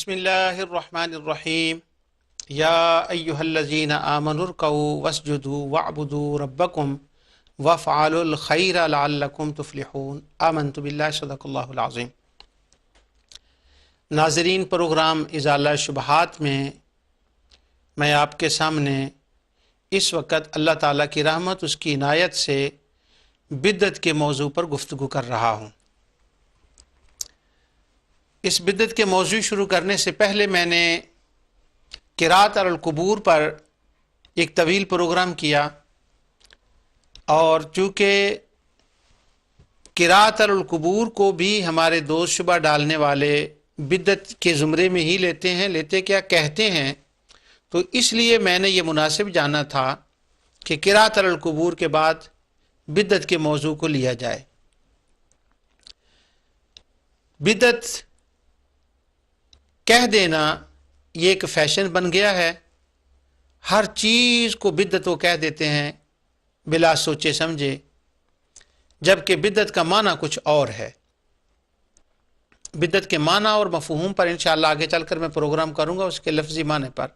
بسم اللہ الرحمن الرحیم یا ایہا الذین آمنوا ارکعوا واسجدوا واعبدوا ربکم وافعلوا الخیر لعلکم تفلحون آمنت باللہ صدق اللہ العظیم۔ ناظرین، پروگرام ازالہ شبہات میں آپ کے سامنے اس وقت اللہ تعالیٰ کی رحمت، اس کی عنایت سے بدعت کے موضوع پر گفتگو کر رہا ہوں۔ اس بدعت کے موضوع شروع کرنے سے پہلے میں نے قرأت علی القبور پر ایک طویل پروگرام کیا، اور چونکہ قرأت علی القبور کو بھی ہمارے دوست شبہ ڈالنے والے بدعت کے زمرے میں ہی لیتے کیا کہتے ہیں، تو اس لیے میں نے یہ مناسب جانا تھا کہ قرأت علی القبور کے بعد بدعت کے موضوع کو لیا جائے۔ بدعت کہہ دینا یہ ایک فیشن بن گیا ہے، ہر چیز کو بدعت وہ کہہ دیتے ہیں بلا سوچے سمجھے، جبکہ بدعت کا معنی کچھ اور ہے۔ بدعت کے معنی اور مفہوم پر انشاءاللہ آگے چل کر میں پروگرام کروں گا، اس کے لفظی معنی پر۔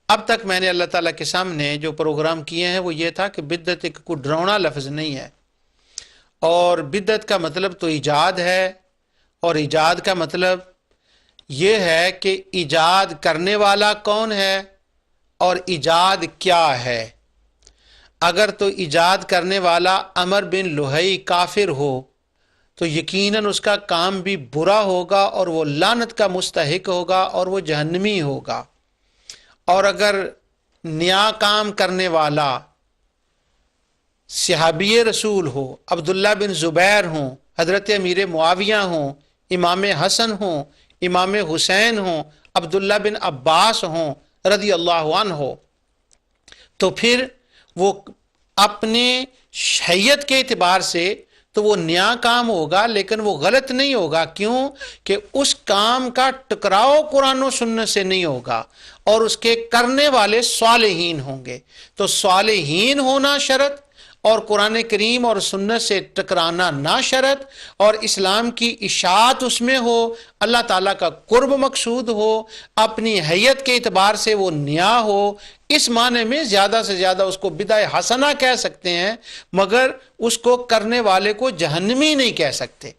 اب تک میں نے اللہ تعالیٰ کے سامنے جو پروگرام کیے ہیں وہ یہ تھا کہ بدعت ایک کوئی ڈراؤنا لفظ نہیں ہے، اور بدعت کا مطلب تو ایجاد ہے، اور ایجاد کا مطلب یہ ہے کہ ایجاد کرنے والا کون ہے اور ایجاد کیا ہے۔ اگر تو ایجاد کرنے والا عمر بن لوہی کافر ہو تو یقیناً اس کا کام بھی برا ہوگا، اور وہ لعنت کا مستحق ہوگا، اور وہ جہنمی ہوگا۔ اور اگر نیا کام کرنے والا صحابی رسول ہو، عبداللہ بن زبیر ہوں، حضرت امیر معاویہ ہوں، امام حسن ہوں، امام حسین ہوں، عبداللہ بن عباس ہوں رضی اللہ عنہ ہو، تو پھر وہ اپنے شہیت کے اعتبار سے تو وہ نیا کام ہوگا، لیکن وہ غلط نہیں ہوگا۔ کیوں کہ اس کام کا ٹکراؤ قرآن و سنت سے نہیں ہوگا، اور اس کے کرنے والے صالحین ہوں گے۔ تو صالحین ہونا شرط، اور قرآن کریم اور سنت سے ٹکرانا نہ شرط، اور اسلام کی اشاعت اس میں ہو، اللہ تعالیٰ کا قرب مقصود ہو، اپنی حیت کے اعتبار سے وہ نیا ہو، اس معنی میں زیادہ سے زیادہ اس کو بدعہ حسنہ کہہ سکتے ہیں، مگر اس کو کرنے والے کو جہنمی نہیں کہہ سکتے۔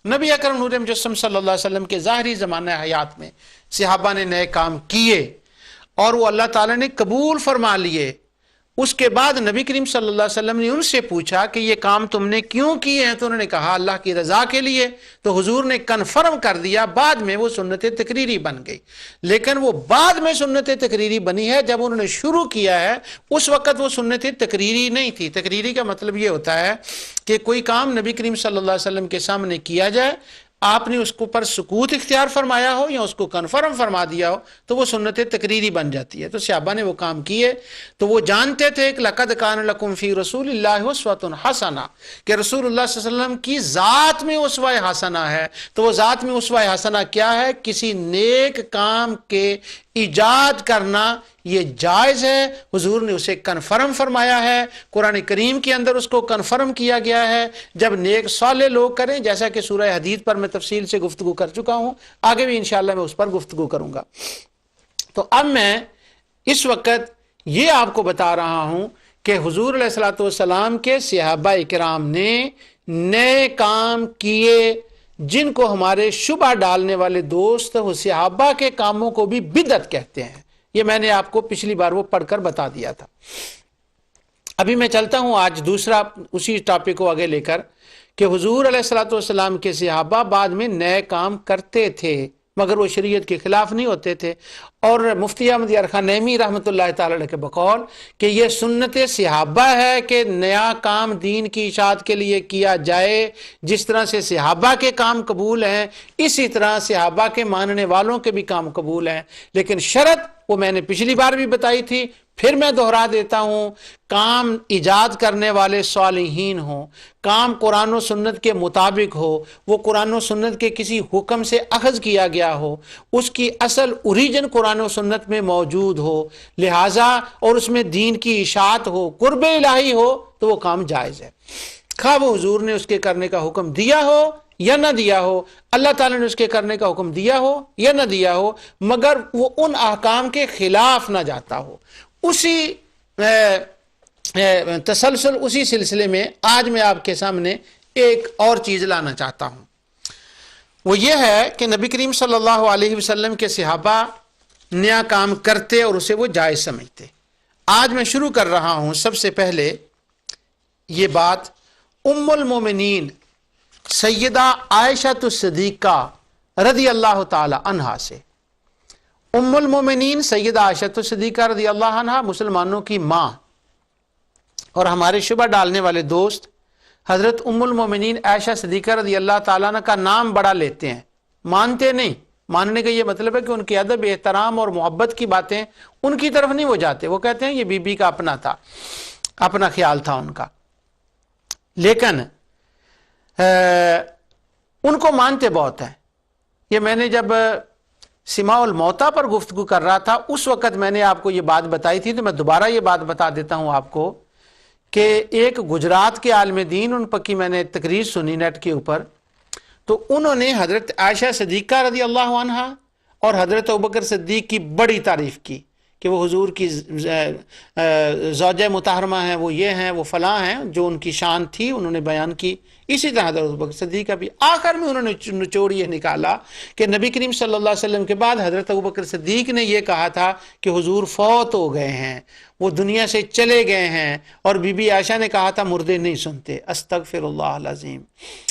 نبی اکرم نور مجسم صلی اللہ علیہ وسلم کے ظاہری زمانہ حیات میں صحابہ نے نئے کام کیے، اور وہ اللہ تعالیٰ نے قبول فرما لیے۔ اس کے بعد نبی کریم صلی اللہ علیہ وسلم نے ان سے پوچھا کہ یہ کام تم نے کیوں کیے ہیں، تو انہوں نے کہا اللہ کی رضا کے لیے۔ تو حضور نے کنفرم کر دیا، بعد میں وہ سنت تقریری بن گئی، لیکن وہ بعد میں سنت تقریری بنی ہے۔ جب انہوں نے شروع کیا ہے اس وقت وہ سنت تقریری نہیں تھی۔ تقریری کا مطلب یہ ہوتا ہے کہ کوئی کام نبی کریم صلی اللہ علیہ وسلم کے سامنے کیا جائے، آپ نے اس کو پر سکوت اختیار فرمایا ہو یا اس کو کنفرم فرما دیا ہو، تو وہ سنت تقریری بن جاتی ہے۔ تو صحابہ نے وہ کام کیے، تو وہ جانتے تھے کہ لَقَدْ كَانَ لَكُمْ فِي رَسُولِ اللَّهِ أُسْوَةٌ حَسَنَةٌ، کہ رسول اللہ صلی اللہ علیہ وسلم کی ذات میں اسوہ حسنہ ہے۔ تو وہ ذات میں اسوہ حسنہ کیا ہے؟ کسی نیک کام کے ایجاد کرنا یہ جائز ہے، حضور نے اسے کنفرم فرمایا ہے، قرآن کریم کے اندر اس کو کنفرم کیا گیا ہے۔ جب نیک صالح لوگ کریں، جیسا کہ سورہ حدید پر میں تفصیل سے گفتگو کر چکا ہوں، آگے بھی انشاءاللہ میں اس پر گفتگو کروں گا۔ تو اب میں اس وقت یہ آپ کو بتا رہا ہوں کہ حضور علیہ الصلوۃ والسلام کے صحابہ کرام نے نئے کام کیے، جن کو ہمارے شبہ ڈالنے والے دوست وہ صحابہ کے کاموں کو بھی بدعت کہتے ہیں۔ یہ میں نے آپ کو پچھلی بار وہ پڑھ کر بتا دیا تھا۔ ابھی میں چلتا ہوں آج دوسرا اسی ٹاپک کو آگے لے کر، کہ حضور علیہ الصلوۃ والسلام کے صحابہ بعد میں نئے کام کرتے تھے، مگر وہ شریعت کے خلاف نہیں ہوتے تھے۔ اور مفتی احمد یار خان نعیمی رحمۃ اللہ تعالی علیہ کے بقول کہ یہ سنت صحابہ ہے کہ نیا کام دین کی اشاعت کے لیے کیا جائے، جس طرح سے صحابہ کے کام قبول ہیں اسی طرح صحابہ کے ماننے والوں کے بھی کام قبول ہیں، لیکن شرط وہ میں نے پچھلی بار بھی بتائی تھی، پھر میں دہرا دیتا ہوں، کام ایجاد کرنے والے صالحین ہوں، کام قرآن و سنت کے مطابق ہو، وہ قرآن و سنت کے کسی حکم سے اخذ کیا گیا ہو، اس کی اصل اوریجن قرآن و سنت میں موجود ہو، لہٰذا اور اس میں دین کی اشاعت ہو، قرب الہی ہو، تو وہ کام جائز ہے، خواہ وہ حضور نے اس کے کرنے کا حکم دیا ہو یا نہ دیا ہو، اللہ تعالیٰ نے اس کے کرنے کا حکم دیا ہو یا نہ دیا ہو، مگر وہ ان احکام کے خلاف نہ جاتا ہو، اسی تسلسل، اسی سلسلے میں آج میں آپ کے سامنے ایک اور چیز لانا چاہتا ہوں۔ وہ یہ ہے کہ نبی کریم صلی اللہ علیہ وسلم کے صحابہ نیا کام کرتے اور اسے وہ جائز سمجھتے۔ آج میں شروع کر رہا ہوں سب سے پہلے یہ بات ام المومنین سیدہ عائشہ صدیقہ رضی اللہ تعالی عنہا سے۔ ام المومنین سیدہ عائشہ صدیقہ رضی اللہ عنہا مسلمانوں کی ماں اور ہمارے شبہ ڈالنے والے دوست حضرت ام المومنین عائشہ صدیقہ رضی اللہ تعالیٰ عنہ کا نام بڑا لیتے ہیں، مانتے نہیں۔ ماننے کا یہ مطلب ہے کہ ان کی ادب، احترام اور محبت کی باتیں ان کی طرف نہیں وہ جاتے، وہ کہتے ہیں یہ بی بی کا اپنا تھا، اپنا خیال تھا ان کا، لیکن ان کو مانتے بہت ہیں۔ یہ میں نے جب سماع الموتیٰ پر گفتگو کر رہا تھا اس وقت میں نے آپ کو یہ بات بتائی تھی، تو میں دوبارہ یہ بات بتا دیتا ہوں آپ کو کہ ایک گجرات کے عالم دین، ان پر کی میں نے تقریر سنی نیٹ کے اوپر، تو انہوں نے حضرت عائشہ صدیقہ رضی اللہ عنہا اور حضرت ابوبکر صدیق کی بڑی تعریف کی کہ وہ حضور کی زوجہ مطہرمہ ہیں، وہ یہ ہیں، وہ فلاں ہیں، جو ان کی شان تھی انہوں نے بیان کی۔ اسی طرح حضرت ابوبکر صدیق کا بھی آخر میں انہوں نے نچوڑ یہ نکالا کہ نبی کریم صلی اللہ علیہ وسلم کے بعد حضرت ابوبکر صدیق نے یہ کہا تھا کہ حضور فوت ہو گئے ہیں، وہ دنیا سے چلے گئے ہیں، اور بی بی عائشہ نے کہا تھا مردے نہیں سنتے، استغفر اللہ العظیم۔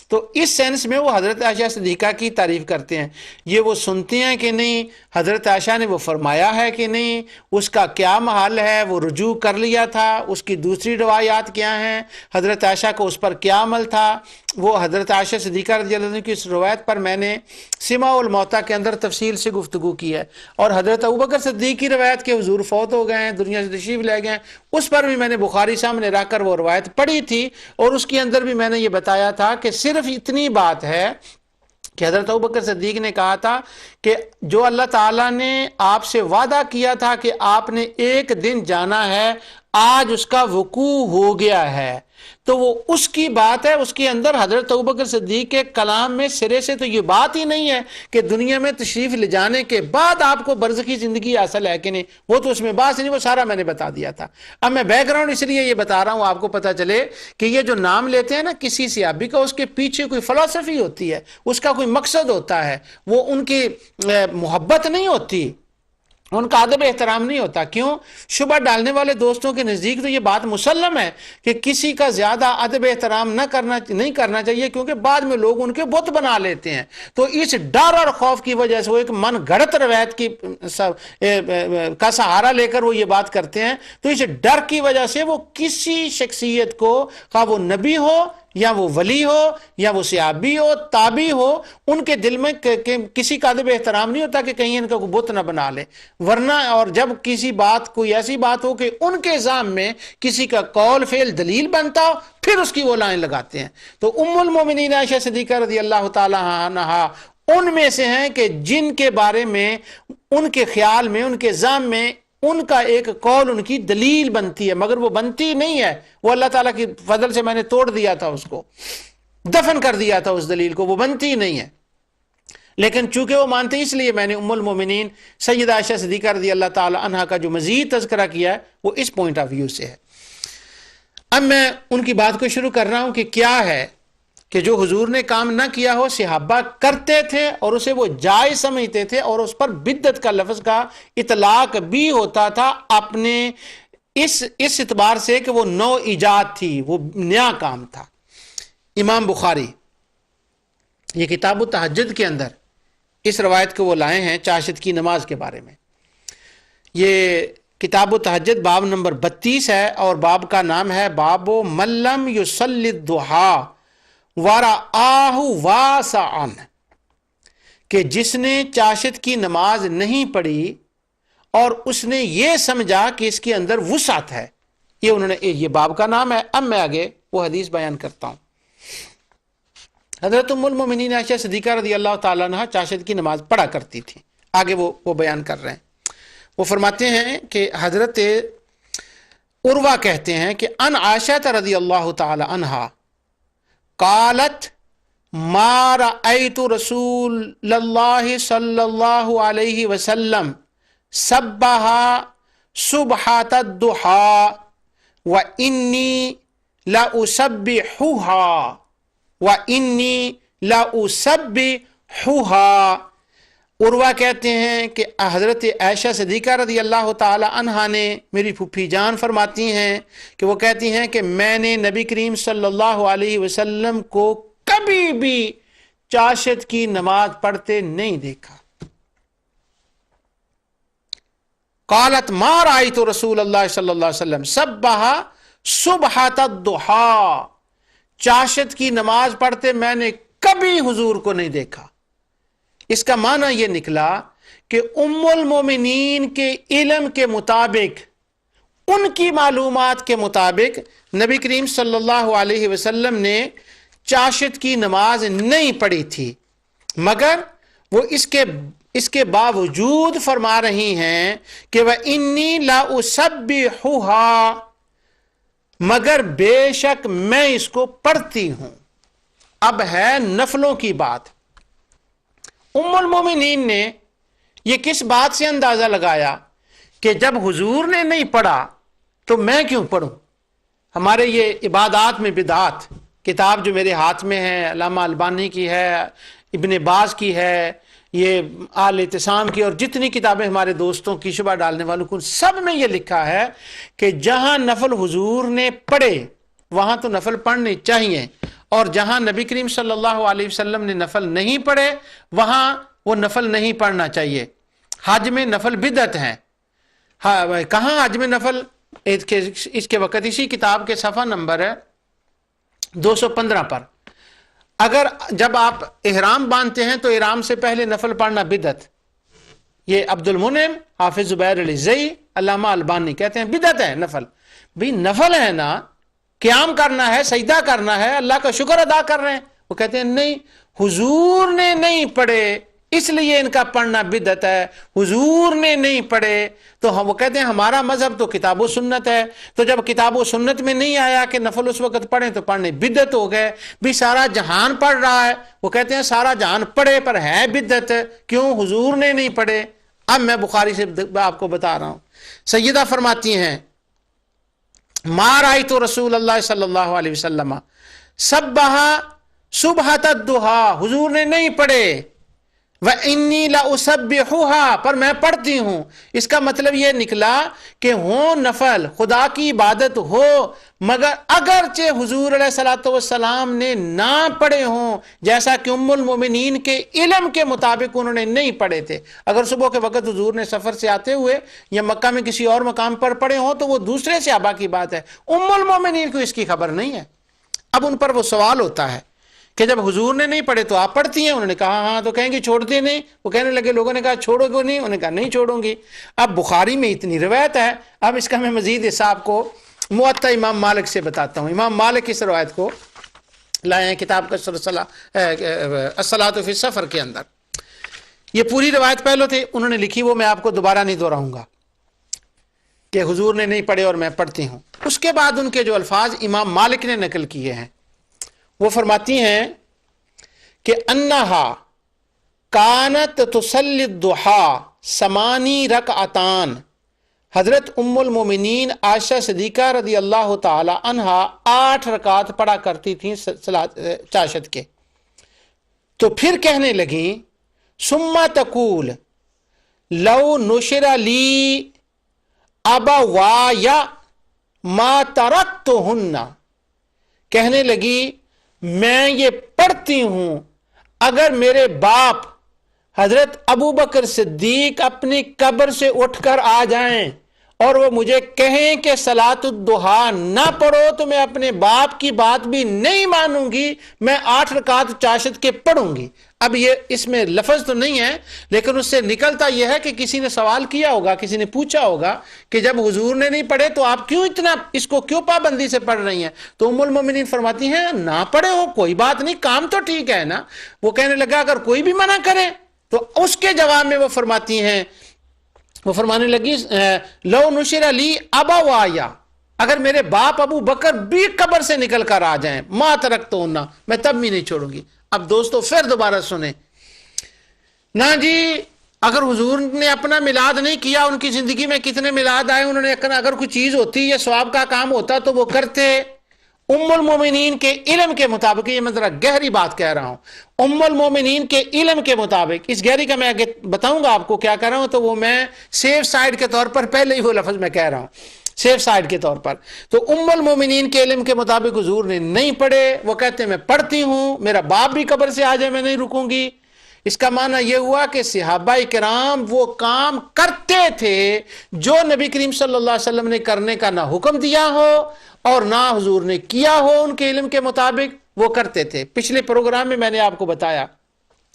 تو اس سینس میں وہ حضرت عائشہ صدیقہ کی تعریف کرتے ہیں، یہ وہ سنتے ہیں کہ نہیں، حضرت عائشہ نے وہ فرمایا ہے کہ نہیں، اس کا کیا محل ہے، وہ رجوع کر لیا تھا، اس کی دوسری روایات کیا ہیں، حضرت عائشہ کو اس پر کیا عمل تھا۔ وہ حضرت عائشہ صدیقہ رضی اللہ عنہ کی اس روایت پر میں نے سماع الموتیٰ کے اندر تفصیل سے گفتگو کی ہے، اور حضرت ابوبکر صدیق کی روایت کہ حضور فوت ہو گئے ہیں، دنیا سے تشریف لے گئے ہیں، اس پر بھی میں نے بخاری سامنے رکھ کر وہ روایت پڑھی تھی، اور اس کے اندر بھی میں نے یہ بتایا تھا کہ صرف اتنی بات ہے کہ حضرت ابوبکر صدیق نے کہا تھا کہ جو اللہ تعالیٰ نے آپ سے وعدہ کیا تھا کہ آپ نے ایک دن جانا ہے، آج اس کا وقوع ہو گیا ہے، تو وہ اس کی بات ہے۔ اس کے اندر حضرت ابوبکر صدیق کے کلام میں سرے سے تو یہ بات ہی نہیں ہے کہ دنیا میں تشریف لے جانے کے بعد آپ کو برزخی زندگی حاصل ہے کہ نہیں، وہ تو اس میں بات نہیں، وہ سارا میں نے بتا دیا تھا۔ اب میں بیک گراؤنڈ اس لیے یہ بتا رہا ہوں آپ کو پتہ چلے کہ یہ جو نام لیتے ہیں نا کسی صحابی کا، اس کے پیچھے کوئی فلسفی ہوتی ہے، اس کا کوئی مقصد ہوتا ہے، وہ ان کی محبت نہیں ہوتی، ان کا ادب احترام نہیں ہوتا۔ کیوں؟ شبہ ڈالنے والے دوستوں کے نزدیک تو یہ بات مسلم ہے کہ کسی کا زیادہ ادب احترام نہیں کرنا چاہیے، کیونکہ بعد میں لوگ ان کے بت بنا لیتے ہیں۔ تو اس ڈر اور خوف کی وجہ سے وہ ایک من گھڑت روایت کا سہارا لے کر وہ یہ بات کرتے ہیں۔ تو اس ڈر کی وجہ سے وہ کسی شخصیت کو، خواہ وہ نبی ہو یا وہ ولی ہو یا وہ صحابی ہو، تابعی ہو، ان کے دل میں کسی کا ادب احترام نہیں ہوتا کہ کہیں ان کا کوئی بت نہ بنا لے۔ ورنہ اور جب کسی بات، کوئی ایسی بات ہو کہ ان کے ذام میں کسی کا قول فعل دلیل بنتا ہو، پھر اس کی وہ لائن لگاتے ہیں۔ تو ام المومنین عائشہ صدیقہ رضی اللہ تعالی عنہا ان میں سے ہیں کہ جن کے بارے میں، ان کے خیال میں، ان کے ذام میں ان کا ایک قول ان کی دلیل بنتی ہے، مگر وہ بنتی نہیں ہے، وہ اللہ تعالیٰ کی فضل سے میں نے توڑ دیا تھا، اس کو دفن کر دیا تھا، اس دلیل کو، وہ بنتی نہیں ہے۔ لیکن چونکہ وہ مانتے، اس لیے میں نے ام المومنین سیدہ عائشہ صدیقہ رضی اللہ تعالی عنہا کا جو مزید تذکرہ کیا ہے وہ اس پوائنٹ آف ویو سے ہے۔ اب میں ان کی بات کو شروع کر رہا ہوں کہ کیا ہے کہ جو حضور نے کام نہ کیا ہو صحابہ کرتے تھے اور اسے وہ جائز سمجھتے تھے، اور اس پر بدعت کا لفظ کا اطلاق بھی ہوتا تھا اپنے اس اعتبار سے کہ وہ نو ایجاد تھی، وہ نیا کام تھا۔ امام بخاری یہ کتاب التہجد کے اندر اس روایت کو وہ لائے ہیں چاشت کی نماز کے بارے میں۔ یہ کتاب التہجد باب نمبر 32 ہے، اور باب کا نام ہے باب من لم یصلی الضحیٰ ورآہ واسعا، کہ جس نے چاشت کی نماز نہیں پڑھی اور اس نے یہ سمجھا کہ اس کے اندر وسعت ہے، یہ انہوں نے، یہ باب کا نام ہے۔ اب میں آگے وہ حدیث بیان کرتا ہوں۔ حضرت ام المومنین عائشہ صدیقہ رضی اللہ تعالیٰ عنہ چاشت کی نماز پڑھا کرتی تھی، آگے وہ بیان کر رہے ہیں۔ وہ فرماتے ہیں کہ حضرت عروہ کہتے ہیں کہ ان عائشہ رضی اللہ تعالی عنہا قالت ما رأيت رسول الله صلى الله عليه وسلم سبها سبحة الضحى وإني لأسبحها وإني لأسبحها۔ عروہ کہتے ہیں کہ حضرت عائشہ صدیقہ رضی اللہ تعالی عنہا نے، میری پھوپھی جان فرماتی ہیں کہ وہ کہتی ہیں کہ میں نے نبی کریم صلی اللہ علیہ وسلم کو کبھی بھی چاشت کی نماز پڑھتے نہیں دیکھا۔ قالت ما رأيت رسول اللہ صلی اللہ علیہ وسلم سبح صبحۃ الضحى، چاشت کی نماز پڑھتے میں نے کبھی حضور کو نہیں دیکھا۔ اس کا معنی یہ نکلا کہ ام المومنین کے علم کے مطابق، ان کی معلومات کے مطابق نبی کریم صلی اللہ علیہ وسلم نے چاشت کی نماز نہیں پڑھی تھی، مگر وہ اس کے باوجود فرما رہی ہیں کہ وَإِنِّي لَأُسَبِّحُهَا، مگر بے شک میں اس کو پڑھتی ہوں۔ اب ہے نفلوں کی بات۔ ام المومنین نے یہ کس بات سے اندازہ لگایا کہ جب حضور نے نہیں پڑھا تو میں کیوں پڑھوں؟ ہمارے یہ عبادات میں بدعات کتاب جو میرے ہاتھ میں ہے، علامہ البانی کی ہے، ابن باز کی ہے، یہ آل اعتصام کی، اور جتنی کتابیں ہمارے دوستوں کی شبہ ڈالنے والوں کو، سب میں یہ لکھا ہے کہ جہاں نفل حضور نے پڑھے وہاں تو نفل پڑھنے چاہیے، اور جہاں نبی کریم صلی اللہ علیہ وسلم نے نفل نہیں پڑھے وہاں وہ نفل نہیں پڑھنا چاہیے۔ حج میں نفل بدعت ہیں۔ کہاں حج میں نفل؟ اس کے وقت اسی کتاب کے صفحہ نمبر ہے 215 پر، اگر جب آپ احرام باندھتے ہیں تو احرام سے پہلے نفل پڑھنا بدعت۔ یہ عبد المنعم، حافظ زبیر العزئی، علامہ البانی کہتے ہیں بدعت ہے نفل۔ بھی نفل ہے نا، قیام کرنا ہے، سجدہ کرنا ہے، اللہ کا شکر ادا کر رہے ہیں۔ وہ کہتے ہیں نہیں، حضور نے نہیں پڑھے اس لیے ان کا پڑھنا بدعت ہے، حضور نے نہیں پڑھے تو وہ کہتے ہیں ہمارا مذہب تو کتاب و سنت ہے، تو جب کتاب و سنت میں نہیں آیا کہ نفل اس وقت پڑھیں تو پڑھنے بدعت ہو گئے۔ بھی سارا جہان پڑھ رہا ہے، وہ کہتے ہیں سارا جہان پڑھے پر ہے بدعت، کیوں؟ حضور نے نہیں پڑھے۔ اب میں بخاری سے آپ کو بتا رہا ہوں، سیدہ فرماتی ہیں ما رأیت رسول اللہ صلی اللہ علیہ وسلم سبح صبحۃ الضحیٰ، حضور نے نہیں پڑھے، وَإِنِّي لَأُسَبِّحُهَا، پر میں پڑھتی ہوں۔ اس کا مطلب یہ نکلا کہ ہوں نفل، خدا کی عبادت ہو، مگر اگرچہ حضور علیہ السلام نے نہ پڑھے ہوں، جیسا کہ ام المومنین کے علم کے مطابق انہوں نے نہیں پڑھے تھے۔ اگر صبح کے وقت حضور نے سفر سے آتے ہوئے یا مکہ میں کسی اور مقام پر پڑھے ہوں تو وہ دوسرے صحابہ کی بات ہے، ام المومنین کو اس کی خبر نہیں ہے۔ اب ان پر وہ سوال ہوتا ہے کہ جب حضور نے نہیں پڑھے تو آپ پڑھتی ہیں؟ انہوں نے کہا ہاں، تو کہیں گے چھوڑتے نہیں؟ وہ کہنے لگے، لوگوں نے کہا چھوڑو گے نہیں؟ انہوں نے کہا نہیں چھوڑوں گی۔ اب بخاری میں اتنی روایت ہے، اب اس کا میں مزید حساب کو موطا امام مالک سے بتاتا ہوں۔ امام مالک اس روایت کو لائے ہیں کتاب کا الصلاۃ فی السفر کے اندر۔ یہ پوری روایت پہلے تھے انہوں نے لکھی، وہ میں آپ کو دوبارہ نہیں دہراؤں گا کہ حضور نے نہیں پڑھے اور میں پڑھتی ہوں۔ اس کے بعد ان کے جو الفاظ امام مالک نے نقل کیے ہیں وہ فرماتی ہیں کہ انہا کانت تصلی الضحیٰ 8 رکعتان، حضرت ام المومنین عائشہ صدیقہ رضی اللہ تعالی عنہا 8 رکعت پڑھا کرتی تھیں چاشت کے۔ تو پھر کہنے لگیں ثم تقول لو نشر لی ابوایا ما ترکتہن، کہنے لگی میں یہ پڑھتی ہوں اگر میرے باپ حضرت ابو بکر صدیق اپنی قبر سے اٹھ کر آ جائیں اور وہ مجھے کہیں کہ صلاۃ الضحیٰ نہ پڑھو تو میں اپنے باپ کی بات بھی نہیں مانوں گی، میں 8 رکعت چاشت کے پڑھوں گی۔ اب یہ اس میں لفظ تو نہیں ہے لیکن اس سے نکلتا یہ ہے کہ کسی نے سوال کیا ہوگا، کسی نے پوچھا ہوگا کہ جب حضور نے نہیں پڑھے تو آپ کیوں اتنا اس کو کیوں پابندی سے پڑھ رہی ہیں؟ تو ام المومنین فرماتی ہیں نہ پڑھے ہو کوئی بات نہیں، کام تو ٹھیک ہے نا۔ وہ کہنے لگا اگر کوئی بھی منع کرے تو اس کے جواب میں وہ فرماتی ہیں، وہ فرمانے لگی لو نشر علی ابوایا، اگر میرے باپ ابو بکر بھی قبر سے نکل کر آ جائیں ما ترکتہن، میں تب بھی نہیں چھوڑوں گی۔ اب دوستو پھر دوبارہ سنیں نا جی، اگر حضور نے اپنا میلاد نہیں کیا، ان کی زندگی میں کتنے میلاد آئے، انہوں نے اگر کوئی چیز ہوتی یا ثواب کا کام ہوتا تو وہ کرتے۔ ام المومنین کے علم کے مطابق، یہ میں ذرا گہری بات کہہ رہا ہوں، ام المومنین کے علم کے مطابق، اس گہری کا میں آگے بتاؤں گا آپ کو کیا کہہ رہا ہوں، تو وہ میں سیف سائڈ کے طور پر پہلے ہی وہ لفظ میں کہہ رہا ہوں، سیف سائڈ کے طور پر۔ تو ام المومنین کے علم کے مطابق حضور نے نہیں پڑھے، وہ کہتے ہیں میں پڑھتی ہوں، میرا باپ بھی قبر سے آ جائے میں نہیں رکوں گی۔ اس کا معنی یہ ہوا کہ صحابہ کرام وہ کام کرتے تھے جو نبی کریم صلی اللہ علیہ وسلم نے کرنے کا نہ حکم دیا ہو اور نہ حضور نے کیا ہو، ان کے علم کے مطابق وہ کرتے تھے۔ پچھلے پروگرام میں میں نے آپ کو بتایا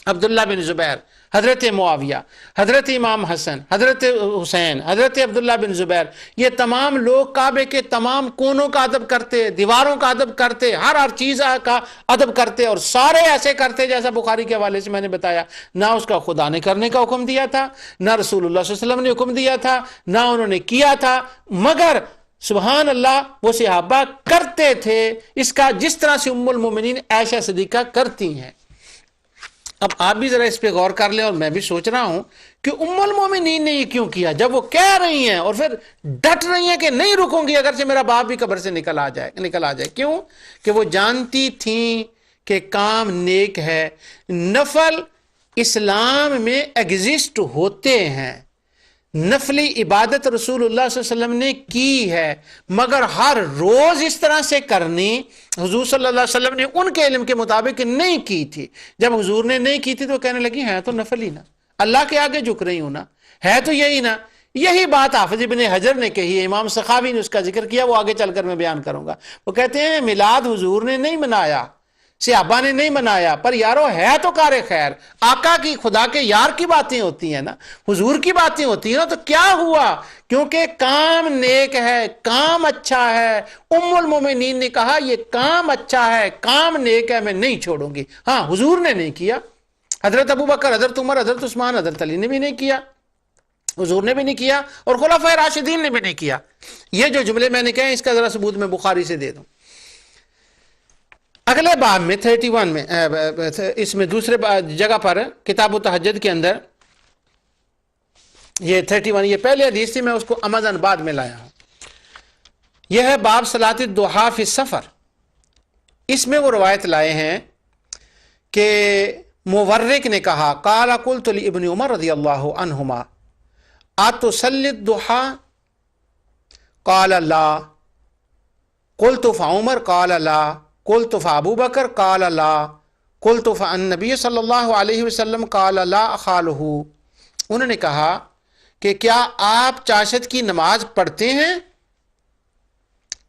عبداللہ بن زبیر، حضرت معاویہ، حضرت امام حسن، حضرت حسین، حضرت عبداللہ بن زبیر، یہ تمام لوگ کعبے کے تمام کونوں کا ادب کرتے، دیواروں کا ادب کرتے، ہر چیز کا ادب کرتے، اور سارے ایسے کرتے جیسا بخاری کے حوالے سے میں نے بتایا۔ نہ اس کا خدا نے کرنے کا حکم دیا تھا، نہ رسول اللہ صلی اللہ علیہ وسلم نے حکم دیا تھا، نہ انہوں نے کیا تھا، مگر سبحان اللہ وہ صحابہ کرتے تھے، اس کا جس طرح سے ام المومنین عائشہ صدیقہ کرتی ہیں۔ اب آپ بھی ذرا اس پہ غور کر لیں، اور میں بھی سوچ رہا ہوں کہ ام المومنین نے یہ کیوں کیا، جب وہ کہہ رہی ہیں اور پھر ڈٹ رہی ہیں کہ نہیں رکوں گی اگرچہ میرا باپ بھی قبر سے نکل آ جائے۔ کیوں؟ کہ وہ جانتی تھیں کہ کام نیک ہے، نفل اسلام میں ایگزسٹ ہوتے ہیں، نفلی عبادت رسول اللہ صلی اللہ علیہ وسلم نے کی ہے، مگر ہر روز اس طرح سے کرنی حضور صلی اللہ علیہ وسلم نے ان کے علم کے مطابق نہیں کی تھی۔ جب حضور نے نہیں کی تھی تو کہنے لگی ہے تو نفل ہی نا، اللہ کے آگے جھک رہی ہوں نا، ہے تو یہی نا۔ یہی بات حافظ ابن حجر نے کہی ہے، امام سخاوی نے اس کا ذکر کیا، وہ آگے چل کر میں بیان کروں گا۔ وہ کہتے ہیں میلاد حضور نے نہیں منایا، صحابہ نے نہیں منایا، پر یارو ہے تو کار خیر، آقا کی، خدا کے یار کی باتیں ہوتی ہیں نا، حضور کی باتیں ہوتی ہیں نا، تو کیا ہوا؟ کیونکہ کام نیک ہے، کام اچھا ہے۔ ام المومنین نے کہا یہ کام اچھا ہے، کام نیک ہے، میں نہیں چھوڑوں گی۔ ہاں حضور نے نہیں کیا، حضرت ابوبکر، حضرت عمر، حضرت عثمان، حضرت علی نے بھی نہیں کیا، حضور نے بھی نہیں کیا، اور خلفائے راشدین نے بھی نہیں کیا۔ یہ جو جملے میں نے کہے اس کا ذرا ثبوت میں بخاری سے دے دوں۔ اگلے باب میں 31 میں اس میں دوسرے جگہ پر کتاب التہجد کے اندر یہ 31، یہ پہلے حدیث تھی، میں اس کو امازن بعد میں لایا ہوں۔ یہ ہے باب صلاۃ الضحیٰ فی السفر۔ اس میں وہ روایت لائے ہیں کہ مورق نے کہا قال قلت لابن عمر رضی اللہ عنہما اتصلی الضحیٰ قال لا قلت فعمر قال لا قلت فابو بکر قال لا قلت فالنبی صلی اللہ علیہ وسلم قال لا اخالہ۔ انہوں نے کہا کہ کیا آپ چاشت کی نماز پڑھتے ہیں؟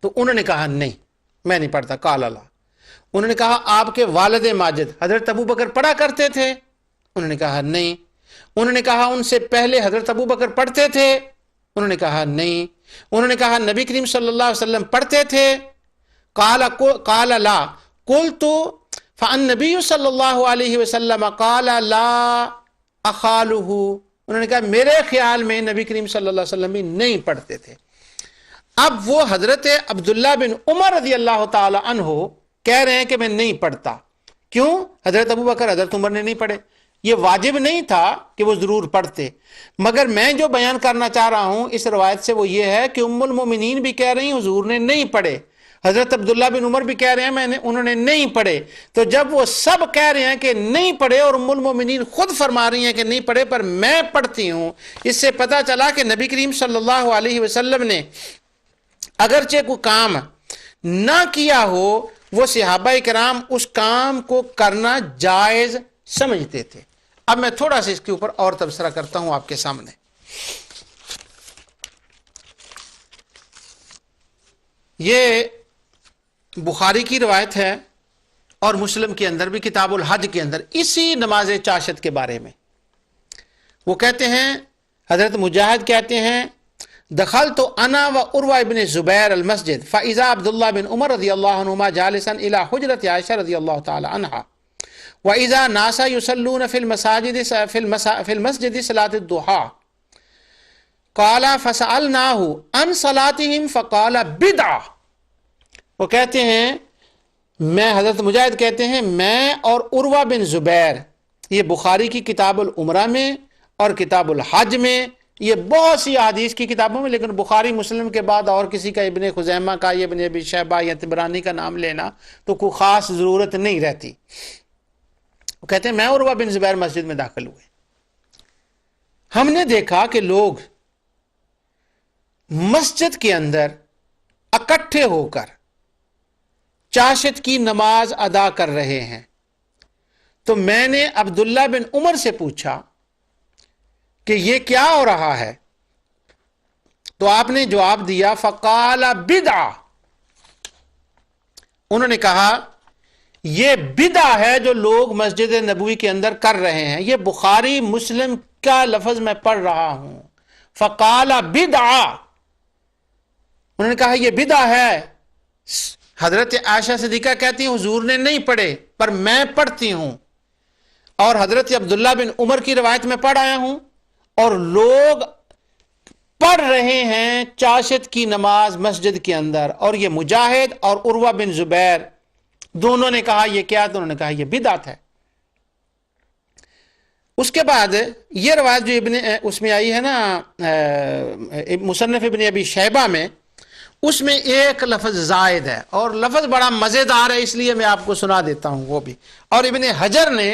تو انہوں نے کہا نہیں میں نہیں پڑھتا، قال لا۔ انہوں نے کہا آپ کے والد ماجد حضرت ابو بکر پڑھا کرتے تھے؟ انہوں نے کہا نہیں۔ انہوں نے کہا ان سے پہلے حضرت ابو بکر پڑھتے تھے؟ انہوں نے کہا نہیں۔ انہوں نے کہا نبی کریم صلی اللہ علیہ وسلم پڑھتے تھے؟ قال لا قلت فالنبی صلی اللہ علیہ وسلم قال لا اخالہ۔ انہوں نے کہا میرے خیال میں نبی کریم صلی اللہ علیہ وسلم بھی نہیں پڑھتے تھے۔ اب وہ حضرت عبداللہ بن عمر رضی اللہ تعالی عنہ کہہ رہے ہیں کہ میں نہیں پڑھتا۔ کیوں؟ حضرت ابو بکر، حضرت عمر نے نہیں پڑھے، یہ واجب نہیں تھا کہ وہ ضرور پڑھتے، مگر میں جو بیان کرنا چاہ رہا ہوں اس روایت سے وہ یہ ہے کہ ام المومنین بھی کہہ رہی ہیں حضور نے نہیں پڑھے، حضرت عبداللہ بن عمر بھی کہہ رہے ہیں انہوں نے نہیں پڑھے۔ تو جب وہ سب کہہ رہے ہیں کہ نہیں پڑھے اور ام المومنین خود فرما رہی ہیں کہ نہیں پڑھے پر میں پڑھتی ہوں، اس سے پتہ چلا کہ نبی کریم صلی اللہ علیہ وسلم نے اگرچہ کوئی کام نہ کیا ہو، وہ صحابہ کرام اس کام کو کرنا جائز سمجھتے تھے۔ اب میں تھوڑا سا اس کے اوپر اور تبصرہ کرتا ہوں آپ کے سامنے۔ یہ بخاری کی روایت ہے اور مسلم کے اندر بھی کتاب الحج کے اندر اسی نماز چاشت کے بارے میں وہ کہتے ہیں، حضرت مجاہد کہتے ہیں دخلت انا و عروہ ابن زبیر المسجد فاذا عبداللہ بن عمر رضی اللہ عنہما جالسا الى حجرت عائشہ رضی اللہ تعالی عنہا واذا ناس يصلون في المسجد صلاة الضحى قال فسألناه عن صلاتهم فقال بدعہ۔ وہ کہتے ہیں میں حضرت مجاہد کہتے ہیں میں اور عروہ بن زبیر، یہ بخاری کی کتاب العمرہ میں اور کتاب الحج میں، یہ بہت سی احادیث کی کتابوں میں، لیکن بخاری مسلم کے بعد اور کسی کا ابن خزیمہ کا یا ابن ابی شیبہ یا طبرانی کا نام لینا تو کوئی خاص ضرورت نہیں رہتی۔ وہ کہتے ہیں میں عروہ بن زبیر مسجد میں داخل ہوئے، ہم نے دیکھا کہ لوگ مسجد کے اندر اکٹھے ہو کر چاشت کی نماز ادا کر رہے ہیں، تو میں نے عبداللہ بن عمر سے پوچھا کہ یہ کیا ہو رہا ہے؟ تو آپ نے جواب دیا فقال بدعہ، انہوں نے کہا یہ بدعہ ہے جو لوگ مسجد نبوی کے اندر کر رہے ہیں۔ یہ بخاری مسلم کا لفظ میں پڑھ رہا ہوں، فقال بدعہ، انہوں نے کہا یہ بدعہ ہے۔ حضرت عائشہ صدیقہ کہتی ہیں حضور نے نہیں پڑھے پر میں پڑھتی ہوں، اور حضرت عبداللہ بن عمر کی روایت میں پڑھ آیا ہوں، اور لوگ پڑھ رہے ہیں چاشت کی نماز مسجد کے اندر، اور یہ مجاہد اور عروہ بن زبیر دونوں نے کہا یہ کیا؟ تو انہوں نے کہا یہ بدعت ہے۔ اس کے بعد یہ روایت جو اس میں آئی ہے نا مصنف ابن ابی شیبہ میں، اس میں ایک لفظ زائد ہے اور لفظ بڑا مزیدار ہے، اس لیے میں آپ کو سنا دیتا ہوں وہ بھی۔ اور ابن حجر نے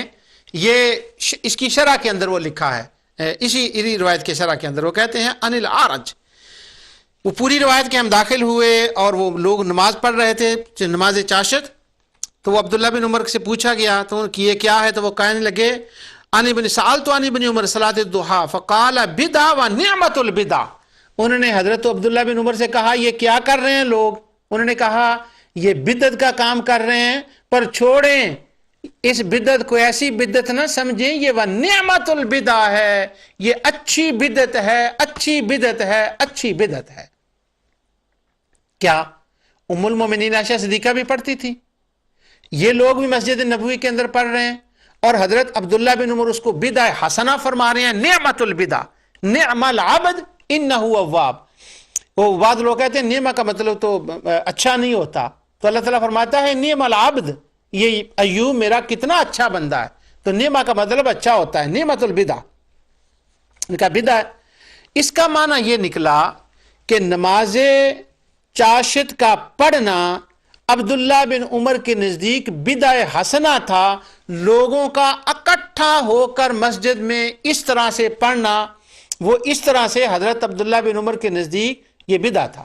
یہ اس کی شرح کے اندر وہ لکھا ہے، اسی روایت کے شرح کے اندر وہ کہتے ہیں ان الاعرج، وہ پوری روایت کے ہم داخل ہوئے اور وہ لوگ نماز پڑھ رہے تھے نماز چاشت، تو وہ عبداللہ بن عمر سے پوچھا گیا تو کہ یہ کیا ہے، تو وہ کہنے لگے ان ابن سألت عن ابن عمر صلاۃ الضحیٰ فقال بدعہ ونعمت البدع، انہوں نے حضرت عبداللہ بن عمر سے کہا یہ کیا کر رہے ہیں لوگ؟ انہوں نے کہا یہ بدعت کا کام کر رہے ہیں، پر چھوڑیں اس بدعت کو، ایسی بدعت نہ سمجھیں، یہ ونعمت البدع ہے، یہ اچھی بدعت ہے، اچھی بدعت ہے، اچھی بدعت ہے۔ کیا ام المومنین عائشہ صدیقہ بھی پڑھتی تھی؟ یہ لوگ بھی مسجد نبوی کے اندر پڑھ رہے ہیں، اور حضرت عبداللہ بن عمر اس کو بدع حسنہ فرما رہے ہیں، نعمت البدع، نعم العبد انہ اواب۔ وہ بعض لوگ کہتے ہیں نعمہ کا مطلب تو اچھا نہیں ہوتا، تو اللہ تعالیٰ فرماتا ہے نعم العبد، یہ ایوب میرا کتنا اچھا بندہ ہے، تو نعمہ کا مطلب اچھا ہوتا ہے، نعمت البدع، ان کا بدع ہے۔ اس کا معنی یہ نکلا کہ نماز چاشت کا پڑھنا عبداللہ بن عمر کے نزدیک بدع حسنہ تھا، لوگوں کا اکٹھا ہو کر مسجد میں اس طرح سے پڑھنا، وہ اس طرح سے حضرت عبداللہ بن عمر کے نزدیک یہ بدعہ تھا۔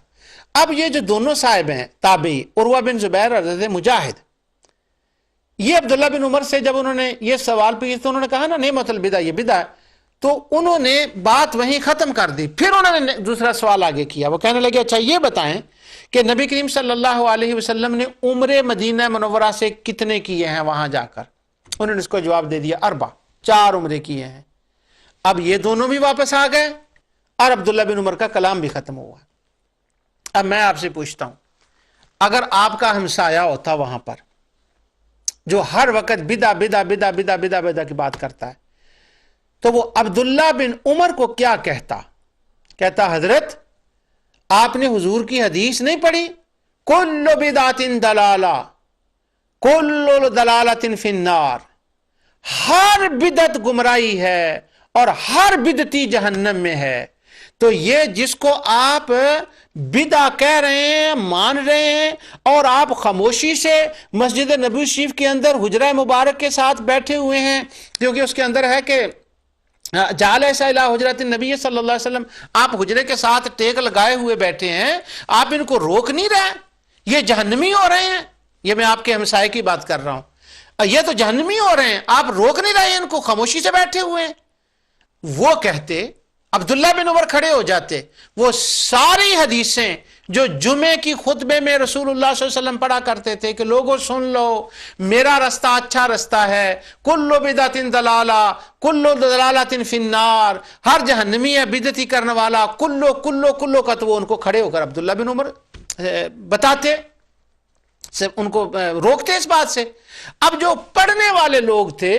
اب یہ جو دونوں صاحب ہیں تابعی، عروہ بن زبیر اور حضرت مجاہد، یہ عبداللہ بن عمر سے جب انہوں نے یہ سوال پوچھا تو انہوں نے کہا نا نعمت البدع، یہ بدعہ ہے، تو انہوں نے بات وہیں ختم کر دی۔ پھر انہوں نے دوسرا سوال آگے کیا، وہ کہنے لگے اچھا یہ بتائیں کہ نبی کریم صلی اللہ علیہ وسلم نے عمرے مدینہ منورہ سے کتنے کیے ہیں وہاں جا کر؟ انہوں نے اس کو جواب دے دیا 4 عمرے کیے ہیں۔ اب یہ دونوں بھی واپس آ گئے اور عبداللہ بن عمر کا کلام بھی ختم ہوا۔ اب میں آپ سے پوچھتا ہوں، اگر آپ کا ہمسایہ ہوتا وہاں پر جو ہر وقت بدعہ بدعہ بدعہ بدعہ بدعہ بدعہ کی بات کرتا ہے، تو وہ عبداللہ بن عمر کو کیا کہتا؟ کہتا حضرت آپ نے حضور کی حدیث نہیں پڑھی، کل بدعۃ دلالہ کل دلالۃ فی النار، ہر بدعت گمراہی ہے اور ہر بدعتی جہنم میں ہے۔ تو یہ جس کو آپ بدعہ کہہ رہے ہیں، مان رہے ہیں، اور آپ خاموشی سے مسجد نبوی شریف کے اندر حجرہ مبارک کے ساتھ بیٹھے ہوئے ہیں، کیونکہ اس کے اندر ہے کہ جالس الی حجرۃ النبی صلی اللہ علیہ وسلم، آپ حجرے کے ساتھ ٹیک لگائے ہوئے بیٹھے ہیں، آپ ان کو روک نہیں رہے، یہ جہنمی ہو رہے ہیں۔ یہ میں آپ کے ہمسائے کی بات کر رہا ہوں، یہ تو جہنمی ہو رہے ہیں، آپ روک نہیں رہے ان کو، خاموشی سے بیٹھے ہوئے ہیں۔ وہ کہتے، عبداللہ بن عمر کھڑے ہو جاتے، وہ ساری حدیثیں جو جمعے کی خطبے میں رسول اللہ صلی اللہ علیہ وسلم پڑھا کرتے تھے کہ لوگوں سن لو میرا رستہ اچھا رستہ ہے، کل بدعۃ دلالہ کل دلالۃ فی النار، ہر جہنمی ہے بدعتی کرنے والا، کلو کلو کلو کا، تو وہ ان کو کھڑے ہو کر عبداللہ بن عمر بتاتے، ان کو روکتے اس بات سے۔ اب جو پڑھنے والے لوگ تھے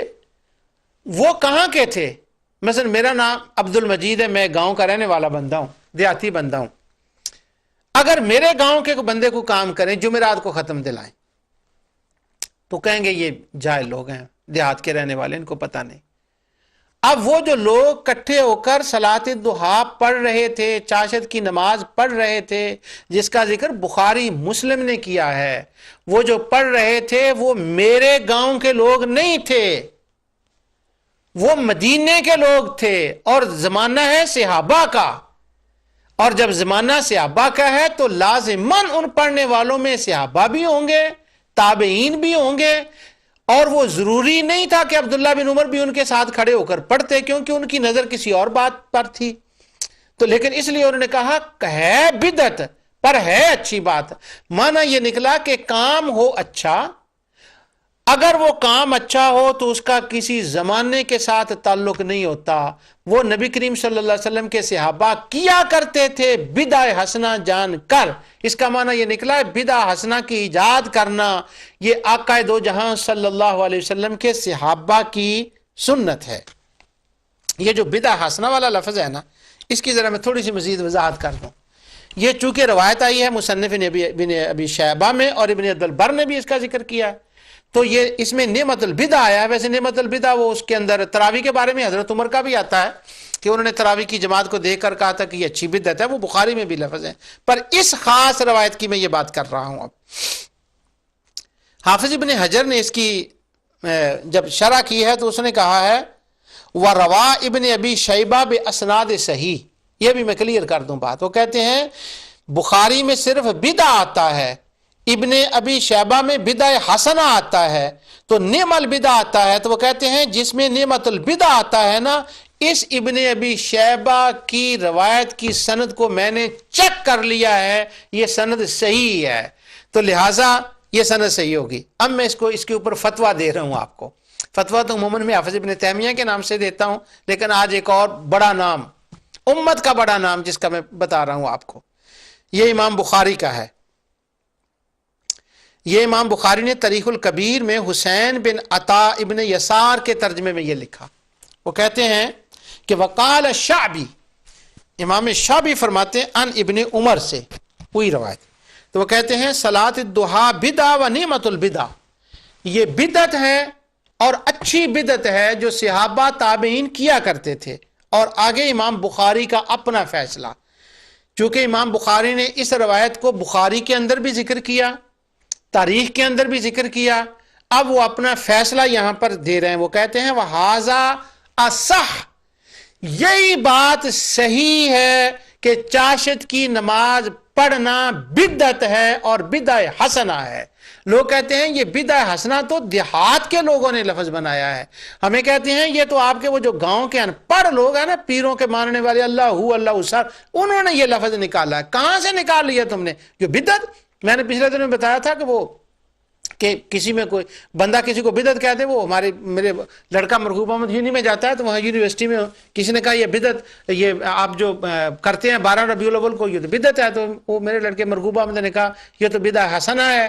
وہ کہاں کے تھے؟ مثلا میرا نام عبد المجید ہے، میں گاؤں کا رہنے والا بندہ ہوں، دیہاتی بندہ ہوں، اگر میرے گاؤں کے بندے کو کام کریں جمعرات کو ختم دلائیں، تو کہیں گے یہ جاہل لوگ ہیں، دیہات کے رہنے والے، ان کو پتہ نہیں۔ اب وہ جو لوگ کٹھے ہو کر صلاۃ الضحیٰ پڑھ رہے تھے، چاشت کی نماز پڑھ رہے تھے، جس کا ذکر بخاری مسلم نے کیا ہے، وہ جو پڑھ رہے تھے وہ میرے گاؤں کے لوگ نہیں تھے، وہ مدینے کے لوگ تھے، اور زمانہ ہے صحابہ کا، اور جب زمانہ صحابہ کا ہے تو لازماً ان پڑھنے والوں میں صحابہ بھی ہوں گے، تابعین بھی ہوں گے، اور وہ ضروری نہیں تھا کہ عبداللہ بن عمر بھی ان کے ساتھ کھڑے ہو کر پڑھتے، کیونکہ ان کی نظر کسی اور بات پر تھی۔ تو لیکن اس لیے انہوں نے کہا ہے بدعت پر ہے اچھی بات، معنی یہ نکلا کہ کام ہو اچھا، اگر وہ کام اچھا ہو تو اس کا کسی زمانے کے ساتھ تعلق نہیں ہوتا، وہ نبی کریم صلی اللہ علیہ وسلم کے صحابہ کیا کرتے تھے بدع حسنہ جان کر۔ اس کا معنی یہ نکلا ہے بدع حسنہ کی ایجاد کرنا یہ آقا دو جہاں صلی اللہ علیہ وسلم کے صحابہ کی سنت ہے۔ یہ جو بدع حسنہ والا لفظ ہے نا، اس کی ذرا میں تھوڑی سی مزید وضاحت کر دوں۔ یہ چونکہ روایت آئی ہے مصنف ابن ابی شیبہ میں، اور ابن عبد البر نے بھی اس کا ذکر کیا ہے، تو یہ اس میں نعمت البدع آیا ہے۔ ویسے نعمت البدع وہ اس کے اندر تراویح کے بارے میں حضرت عمر کا بھی آتا ہے کہ انہوں نے تراویح کی جماعت کو دیکھ کر کہا تھا کہ یہ اچھی بدعت ہے، وہ بخاری میں بھی لفظ ہے، پر اس خاص روایت کی میں یہ بات کر رہا ہوں۔ اب حافظ ابن حجر نے اس کی جب شرح کی ہے تو اس نے کہا ہے وَرَوَا ابن ابی شیبہ بِاسْنَادِ صحیح، یہ بھی میں کلیئر کر دوں بات۔ وہ کہتے ہیں بخاری میں صرف بدع آتا ہے، ابن ابی شیبہ میں بدع حسنہ آتا ہے، تو نعم البدع آتا ہے، تو وہ کہتے ہیں جس میں نعمت البدع آتا ہے نا، اس ابن ابی شیبہ کی روایت کی سند کو میں نے چیک کر لیا ہے، یہ سند صحیح ہے، تو لہٰذا یہ سند صحیح ہوگی۔ اب میں اس کے اوپر فتویٰ دے رہا ہوں آپ کو۔ فتویٰ تو عموماً میں حافظ ابن تیمیہ کے نام سے دیتا ہوں، لیکن آج ایک اور بڑا نام، امت کا بڑا نام جس کا میں بتا رہا ہوں آپ کو، یہ امام بخاری کا ہے۔ یہ امام بخاری نے تاریخ الکبیر میں حسین بن عطا ابن یسار کے ترجمے میں یہ لکھا۔ وہ کہتے ہیں کہ وقال شعبی، امام شعبی فرماتے ہیں ان ابن عمر سے وہی روایت، تو وہ کہتے ہیں صلاۃ الضحیٰ بدعہ و نعمت البدع، یہ بدعت ہے اور اچھی بدعت ہے جو صحابہ تابعین کیا کرتے تھے۔ اور آگے امام بخاری کا اپنا فیصلہ، چونکہ امام بخاری نے اس روایت کو بخاری کے اندر بھی ذکر کیا، تاریخ کے اندر بھی ذکر کیا، اب وہ اپنا فیصلہ یہاں پر دے رہے ہیں۔ وہ کہتے ہیں وَهَذَا أَصَحُ، یہی بات صحیح ہے کہ چاشت کی نماز پڑھنا بدعت ہے اور بدع حسنہ ہے۔ لوگ کہتے ہیں یہ بدع حسنہ تو دیہات کے لوگوں نے لفظ بنایا ہے، ہمیں کہتے ہیں یہ تو آپ کے وہ جو گاؤں کے ان پڑھ لوگ ہیں نا، پیروں کے ماننے والے، اللہ سر، انہوں نے یہ لفظ نکالا ہے۔ کہاں سے نکال لیا تم نے؟ جو بدعت، میں نے پچھلے دن میں بتایا تھا کہ کسی میں کوئی بندہ کسی کو بدعت کہتے، وہ میرے لڑکا مرغوب احمد یونی میں جاتا ہے، تو وہاں یونیورسٹی میں کسی نے کہا یہ بدعت، یہ آپ جو کرتے ہیں 12 ربیع الاول کو، یہ تو بدعت ہے، تو وہ میرے لڑکے مرغوب احمد نے کہا یہ تو بدع حسنہ ہے،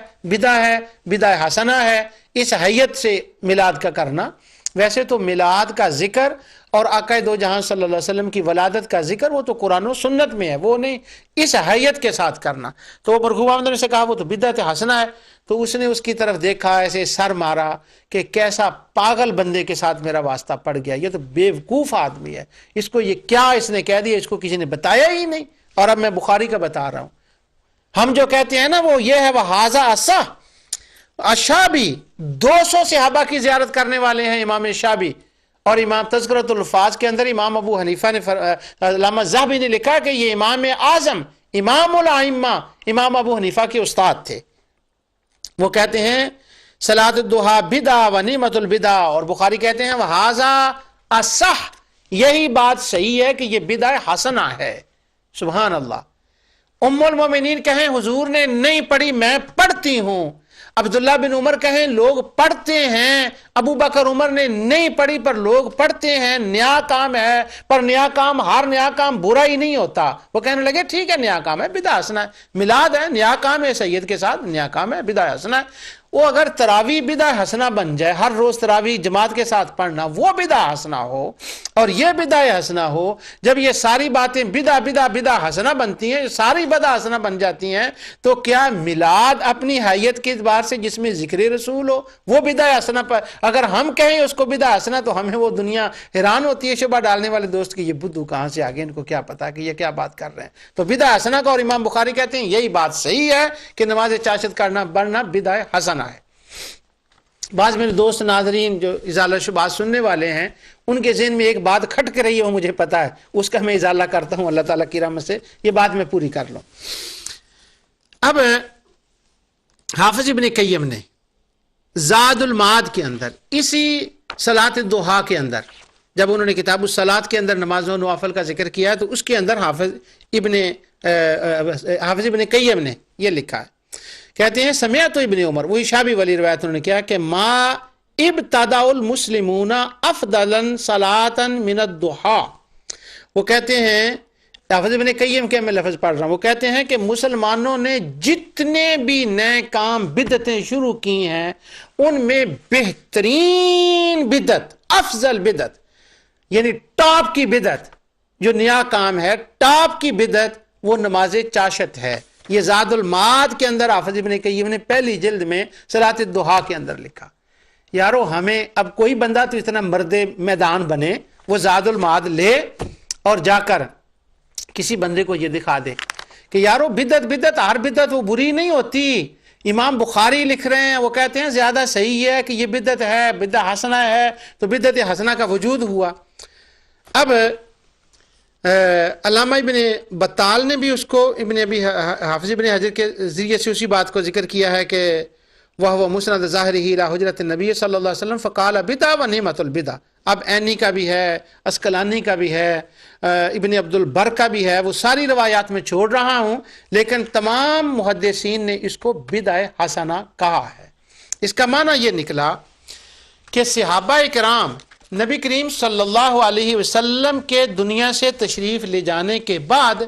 بدع حسنہ ہے اس حیت سے میلاد کا کرنا۔ ویسے تو میلاد کا ذکر اور آقا دو جہاں صلی اللہ علیہ وسلم کی ولادت کا ذکر وہ تو قرآن و سنت میں ہے، وہ نہیں اس حیت کے ساتھ کرنا۔ تو وہ مرغوب احمد نے سے کہا وہ تو بدعت حسنہ ہے، تو اس نے اس کی طرف دیکھا، ایسے سر مارا کہ کیسا پاگل بندے کے ساتھ میرا واسطہ پڑ گیا، یہ تو بیوقوف آدمی ہے، اس کو یہ کیا اس نے کہہ دیا، اس کو کسی نے بتایا ہی نہیں۔ اور اب میں بخاری کا بتا رہا ہوں، ہم جو کہتے ہیں نا وہ یہ ہے وَهَذَا أَصَحُ۔ شعبی 200 صحابہ کی زیارت کرنے والے ہیں امام شعبی، اور امام تذکرۃ الحفاظ کے اندر امام ابو حنیفہ نے علامہ ذہبی نے لکھا کہ یہ امام اعظم، امام الائمہ، امام ابو حنیفہ کے استاد تھے۔ وہ کہتے ہیں صلاۃ الضحیٰ بدعہ و نعمت البدع، اور بخاری کہتے ہیں وَهَذَا أَصَحُ، یہی بات صحیح ہے کہ یہ بدع حسنہ ہے۔ سبحان اللہ۔ ام المومنین کہیں حضور نے نہیں پڑھی، میں پڑھتی ہوں۔ عبداللہ بن عمر کہیں لوگ پڑھتے ہیں، ابو بکر عمر نے نہیں پڑھی پر لوگ پڑھتے ہیں، نیا کام ہے، پر نیا کام، ہر نیا کام برا ہی نہیں ہوتا۔ وہ کہنے لگے ٹھیک ہے نیا کام ہے، بدعہ حسنہ ہے، میلاد ہے نیا کام ہے، سید کے ساتھ نیا کام ہے، بدعہ حسنہ ہے۔ وہ اگر تراویح بدعہ حسنہ بن جائے، ہر روز تراویح جماعت کے ساتھ پڑھنا وہ بدعہ حسنہ ہو اور یہ بدعہ حسنہ ہو، جب یہ ساری باتیں بدعہ حسنہ بنتی ہیں، ساری بدعہ حسنہ بن جاتی ہیں، تو کیا میلاد اپنی حیت کے اعتبار سے جس میں ذکر رسول ہو وہ بدعہ حسنہ پر اگر ہم کہیں اس کو بدعہ حسنہ تو ہمیں وہ دنیا حیران ہوتی ہے شبہ ڈالنے والے دوست کہ یہ بدھو کہاں سے آگے، ان کو کیا پتا کہ یہ کیا بات کر رہے ہیں۔ تو بدعہ حسنہ کا، اور امام بخاری کہتے ہیں یہی بات صحیح ہے کہ نماز چاشت کرنا بڑھنا بدعہ حسنہ ہے۔ بعض میرے دوست ناظرین جو ازالہ شبہات سننے والے ہیں، ان کے ذہن میں ایک بات کھٹک رہی ہے، وہ مجھے پتا ہے، اس کا میں ازالہ کرتا ہوں اللہ تعالیٰ کی رحمت سے، یہ بات میں پوری کر لوں۔ اب حافظ ابن قیم نے زاد المعاد کے اندر، اسی صلاۃ الضحیٰ کے اندر، جب انہوں نے کتاب الصلاۃ کے اندر نمازوں نوافل کا ذکر کیا ہے تو اس کے اندر حافظ ابن قیم نے یہ لکھا ہے، کہتے ہیں سمعت ابن عمر، وہی شابی والی روایت انہوں نے کیا کہ ما ابتدع المسلمون افضلا صلاۃ من الضحیٰ، وہ کہتے ہیں حافظ ابن قیم کے میں لفظ پڑھ رہا ہوں، وہ کہتے ہیں کہ مسلمانوں نے جتنے بھی نئے کام بدعتیں شروع کی ہیں ان میں بہترین بدعت، افضل بدعت، یعنی ٹاپ کی بدعت جو نیا کام ہے، ٹاپ کی بدعت وہ نماز چاشت ہے۔ یہ زاد المعاد کے اندر حافظ ابن قیم نے پہلی جلد میں صلاۃ الضحیٰ کے اندر لکھا۔ یارو ہمیں اب کوئی بندہ تو اتنا مرد میدان بنے، وہ زاد المعاد لے اور جا کر کسی بندے کو یہ دکھا دے کہ یارو بدعت ہر بدعت وہ بری نہیں ہوتی۔ امام بخاری لکھ رہے ہیں، وہ کہتے ہیں زیادہ صحیح ہے کہ یہ بدعت ہے، بدعت حسنہ ہے، تو بدعت حسنہ کا وجود ہوا۔ اب علامہ ابن بطال نے بھی اس کو حافظ ابن حجر کے ذریعے سے اسی بات کو ذکر کیا ہے کہ وہ مسند ظاہرہ الی حجرۃ النبی صلی اللہ علیہ وسلم فقال بدعہ و نعمت البدع۔ اب عینی کا بھی ہے، اسقلانی کا بھی ہے، ابن عبد البر کا بھی ہے، وہ ساری روایات میں چھوڑ رہا ہوں، لیکن تمام محدثین نے اس کو بدعہ حسنہ کہا ہے۔ اس کا معنی یہ نکلا کہ صحابہ کرام نبی کریم صلی اللہ علیہ وسلم کے دنیا سے تشریف لے جانے کے بعد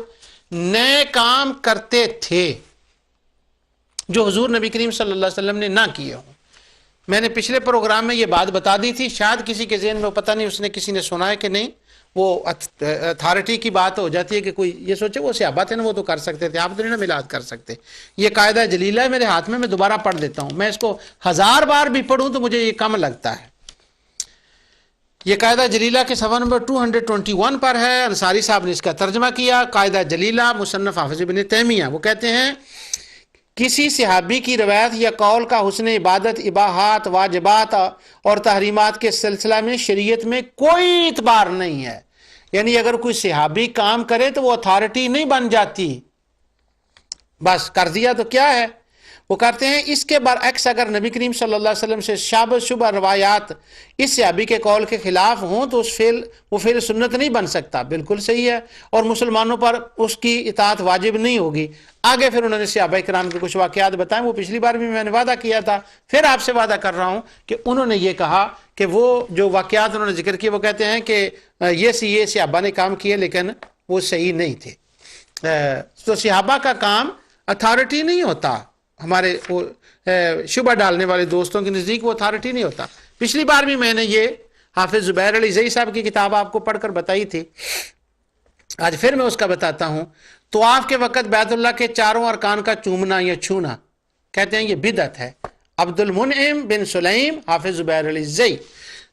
نئے کام کرتے تھے جو حضور نبی کریم صلی اللہ علیہ وسلم نے نہ کیے ہوں۔ میں نے پچھلے پروگرام میں یہ بات بتا دی تھی، شاید کسی کے ذہن میں پتہ نہیں اس نے کسی نے سنا ہے کہ نہیں، وہ اتھارٹی کی بات ہو جاتی ہے کہ کوئی یہ سوچے وہ صحابہ تھے نا، وہ تو کر سکتے تھے، آپ تو نہیں نا میلاد کر سکتے۔ یہ قاعدہ جلیلہ ہے میرے ہاتھ میں دوبارہ پڑھ دیتا ہوں، میں اس کو 1000 بار بھی پڑھوں تو مجھے یہ کم لگتا ہے۔ یہ قاعدہ جلیلہ کے صفحہ نمبر 221 پر ہے، انصاری صاحب نے اس کا ترجمہ کیا، قاعدہ جلیلہ مصنف حافظ ابن تیمیہ۔ وہ کہتے ہیں کسی صحابی کی روایت یا قول کا حسن عبادت، اباحات، واجبات اور تحریمات کے سلسلہ میں شریعت میں کوئی اعتبار نہیں ہے۔ یعنی اگر کوئی صحابی کام کرے تو وہ اتھارٹی نہیں بن جاتی، بس کر دیا تو کیا ہے۔ وہ کہتے ہیں اس کے برعکس اگر نبی کریم صلی اللہ علیہ وسلم سے شابہ روایات اس صحابی کے قول کے خلاف ہوں تو وہ فعل سنت نہیں بن سکتا، بالکل صحیح ہے، اور مسلمانوں پر اس کی اطاعت واجب نہیں ہوگی۔ آگے پھر انہوں نے صحابہ کرام کے کچھ واقعات بتائیں، وہ پچھلی بار بھی میں نے وعدہ کیا تھا، پھر آپ سے وعدہ کر رہا ہوں کہ انہوں نے یہ کہا کہ وہ جو واقعات انہوں نے ذکر کیے، وہ کہتے ہیں کہ یہ صحابہ نے کام کیے لیکن وہ صحیح نہیں تھے۔ تو صحابہ کا کام اتھارٹی نہیں ہوتا، ہمارے شبہ ڈالنے والے دوستوں کے نزدیک وہ اتھارٹی نہیں ہوتا۔ پچھلی بار بھی میں نے یہ حافظ زبیر علی زئی صاحب کی کتاب آپ کو پڑھ کر بتائی تھی، آج پھر میں اس کا بتاتا ہوں۔ طواف کے وقت بیت اللہ کے چاروں ارکان کا چومنا یا چھونا، کہتے ہیں یہ بدعت ہے۔ عبد المنعم بن سلیم حافظ زبیر علی زئی۔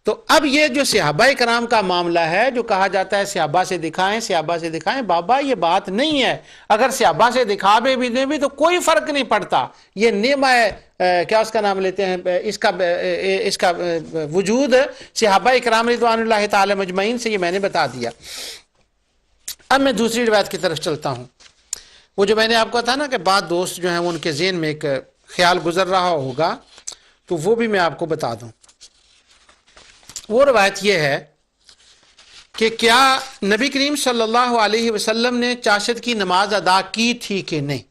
تو اب یہ جو صحابہ کرام کا معاملہ ہے، جو کہا جاتا ہے صحابہ سے دکھائیں، بابا یہ بات نہیں ہے۔ اگر صحابہ سے دکھاوے بھی دیں بھی تو کوئی فرق نہیں پڑتا۔ یہ نعمہ کیا اس کا نام لیتے ہیں، اس کا وجود صحابہ کرام رضوان اللہ تعالی مجمعین سے، یہ میں نے بتا دیا۔ اب میں دوسری روایت کی طرف چلتا ہوں۔ وہ جو میں نے آپ کو کہا نا کہ بعض دوست جو ہیں ان کے ذہن میں ایک خیال گزر رہا ہوگا، تو وہ بھی میں آپ کو بتا دوں۔ وہ روایت یہ ہے کہ کیا نبی کریم صلی اللہ علیہ وسلم نے چاشت کی نماز ادا کی تھی کہ نہیں،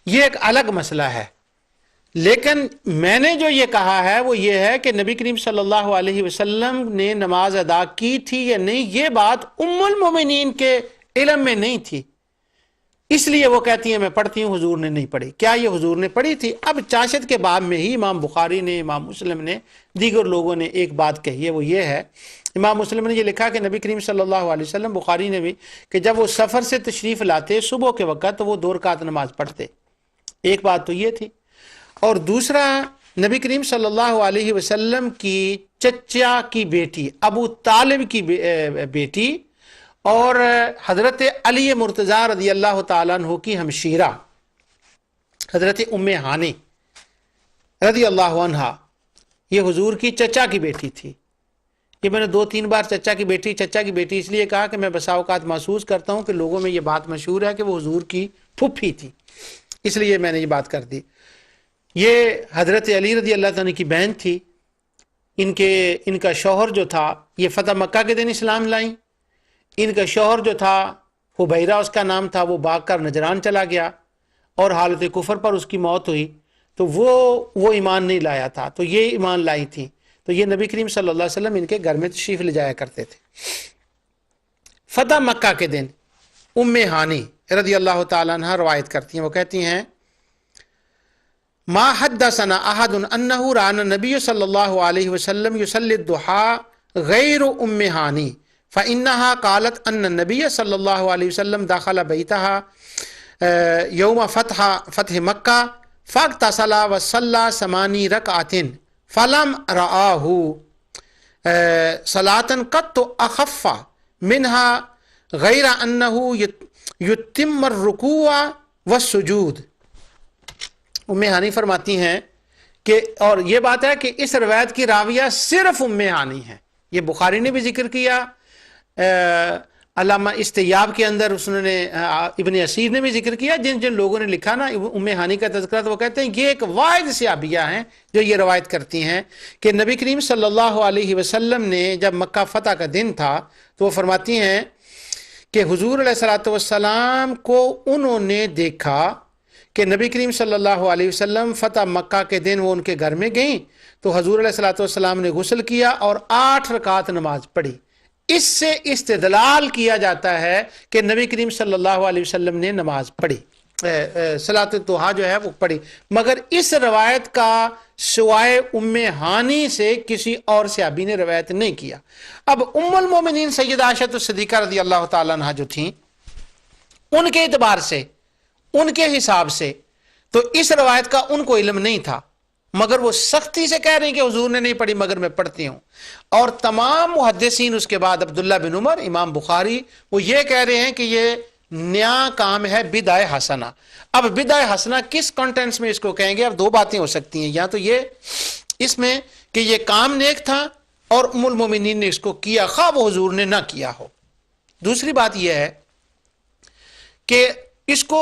یہ ایک الگ مسئلہ ہے۔ لیکن میں نے جو یہ کہا ہے وہ یہ ہے کہ نبی کریم صلی اللہ علیہ وسلم نے نماز ادا کی تھی یا نہیں، یہ بات ام المومنین کے علم میں نہیں تھی۔ اس لیے وہ کہتی ہیں میں پڑھتی ہوں، حضور نے نہیں پڑھی۔ کیا یہ حضور نے پڑھی تھی؟ اب چاشت کے باب میں ہی امام بخاری نے، امام مسلم نے، دیگر لوگوں نے ایک بات کہی ہے، وہ یہ ہے، امام مسلم نے یہ لکھا کہ نبی کریم صلی اللہ علیہ وسلم، بخاری نے بھی، کہ جب وہ سفر سے تشریف لاتے صبح کے وقت تو وہ 2 رکعت نماز پڑھتے۔ ایک بات تو یہ تھی، اور دوسرا نبی کریم صلی اللہ علیہ وسلم کی چچا کی بیٹی، ابو طالب کی بیٹی، اور حضرت علی مرتضیٰ رضی اللہ تعالیٰ عنہ کی ہمشیرہ حضرت ام ہانی رضی اللہ عنہا، یہ حضور کی چچا کی بیٹی تھی۔ یہ میں نے 2-3 بار چچا کی بیٹی اس لیے کہا کہ میں بسا اوقات محسوس کرتا ہوں کہ لوگوں میں یہ بات مشہور ہے کہ وہ حضور کی پھوپھی تھی، اس لیے میں نے یہ بات کر دی۔ یہ حضرت علی رضی اللہ عنہ کی بہن تھی۔ ان کا شوہر جو تھا یہ فتح مکہ کے دن اسلام لائیں۔ ان کا شوہر جو تھا حبیرہ اس کا نام تھا، وہ بھاگ کر نجران چلا گیا اور حالت کفر پر اس کی موت ہوئی، تو وہ ایمان نہیں لایا تھا، تو یہ ایمان لائی تھی، تو یہ نبی کریم صلی اللہ علیہ وسلم ان کے گھر میں تشریف لے جایا کرتے تھے۔ فتح مکہ کے دن ام ہانی رضی اللہ تعالیٰ عنہ روایت کرتی ہیں، وہ کہتی ہیں ما حدثنا احد انه راى النبي صلی اللہ علیہ وسلم يصلي الضحى غیر ام ہانی فانها قالت ان النبي صلی اللہ علیہ وسلم دخل بیتها یوم فتح مکہ فاغتسل وصلى 8 رکعات فلم رآه صلاة قط اخف منها غیر انه يتم الرکوع والسجود۔ ام ہانی فرماتی ہیں کہ، اور یہ بات ہے کہ اس روایت کی راویہ صرف ام ہانی ہے، یہ بخاری نے بھی ذکر کیا، علامہ استیاب کے اندر نے ابن اسیر نے بھی ذکر کیا، جن لوگوں نے لکھا نا ام ہانی کا تذکرہ، تو وہ کہتے ہیں یہ ایک واحد صحابیہ ہیں جو یہ روایت کرتی ہیں کہ نبی کریم صلی اللہ علیہ وسلم نے جب مکہ فتح کا دن تھا تو وہ فرماتی ہیں کہ حضور علیہ الصلوۃ والسلام کو انہوں نے دیکھا کہ نبی کریم صلی اللہ علیہ وسلم فتح مکہ کے دن وہ ان کے گھر میں گئیں، تو حضور علیہ الصلوۃ والسلام نے غسل کیا اور 8 رکعت نماز پڑھی۔ اس سے استدلال کیا جاتا ہے کہ نبی کریم صلی اللہ علیہ وسلم نے نماز پڑھی، صلاۃ الضحیٰ جو ہے وہ پڑھی، مگر اس روایت کا سوائے ام ہانی سے کسی اور صحابی نے روایت نہیں کیا۔ اب ام المومنین سیدہ عائشہ الصدیقہ رضی اللہ تعالیٰ عنہا جو تھیں، ان کے اعتبار سے، ان کے حساب سے تو اس روایت کا ان کو علم نہیں تھا، مگر وہ سختی سے کہہ رہے ہیں کہ حضور نے نہیں پڑھی مگر میں پڑھتی ہوں۔ اور تمام محدثین اس کے بعد عبداللہ بن عمر، امام بخاری، وہ یہ کہہ رہے ہیں کہ یہ نیا کام ہے، بدعہ حسنہ۔ اب بدعہ حسنہ کس کانٹینس میں اس کو کہیں گے؟ اب 2 باتیں ہو سکتی ہیں، یا تو یہ اس میں کہ یہ کام نیک تھا اور ام المومنین نے اس کو کیا، خواہ وہ حضور نے نہ کیا ہو۔ دوسری بات یہ ہے کہ اس کو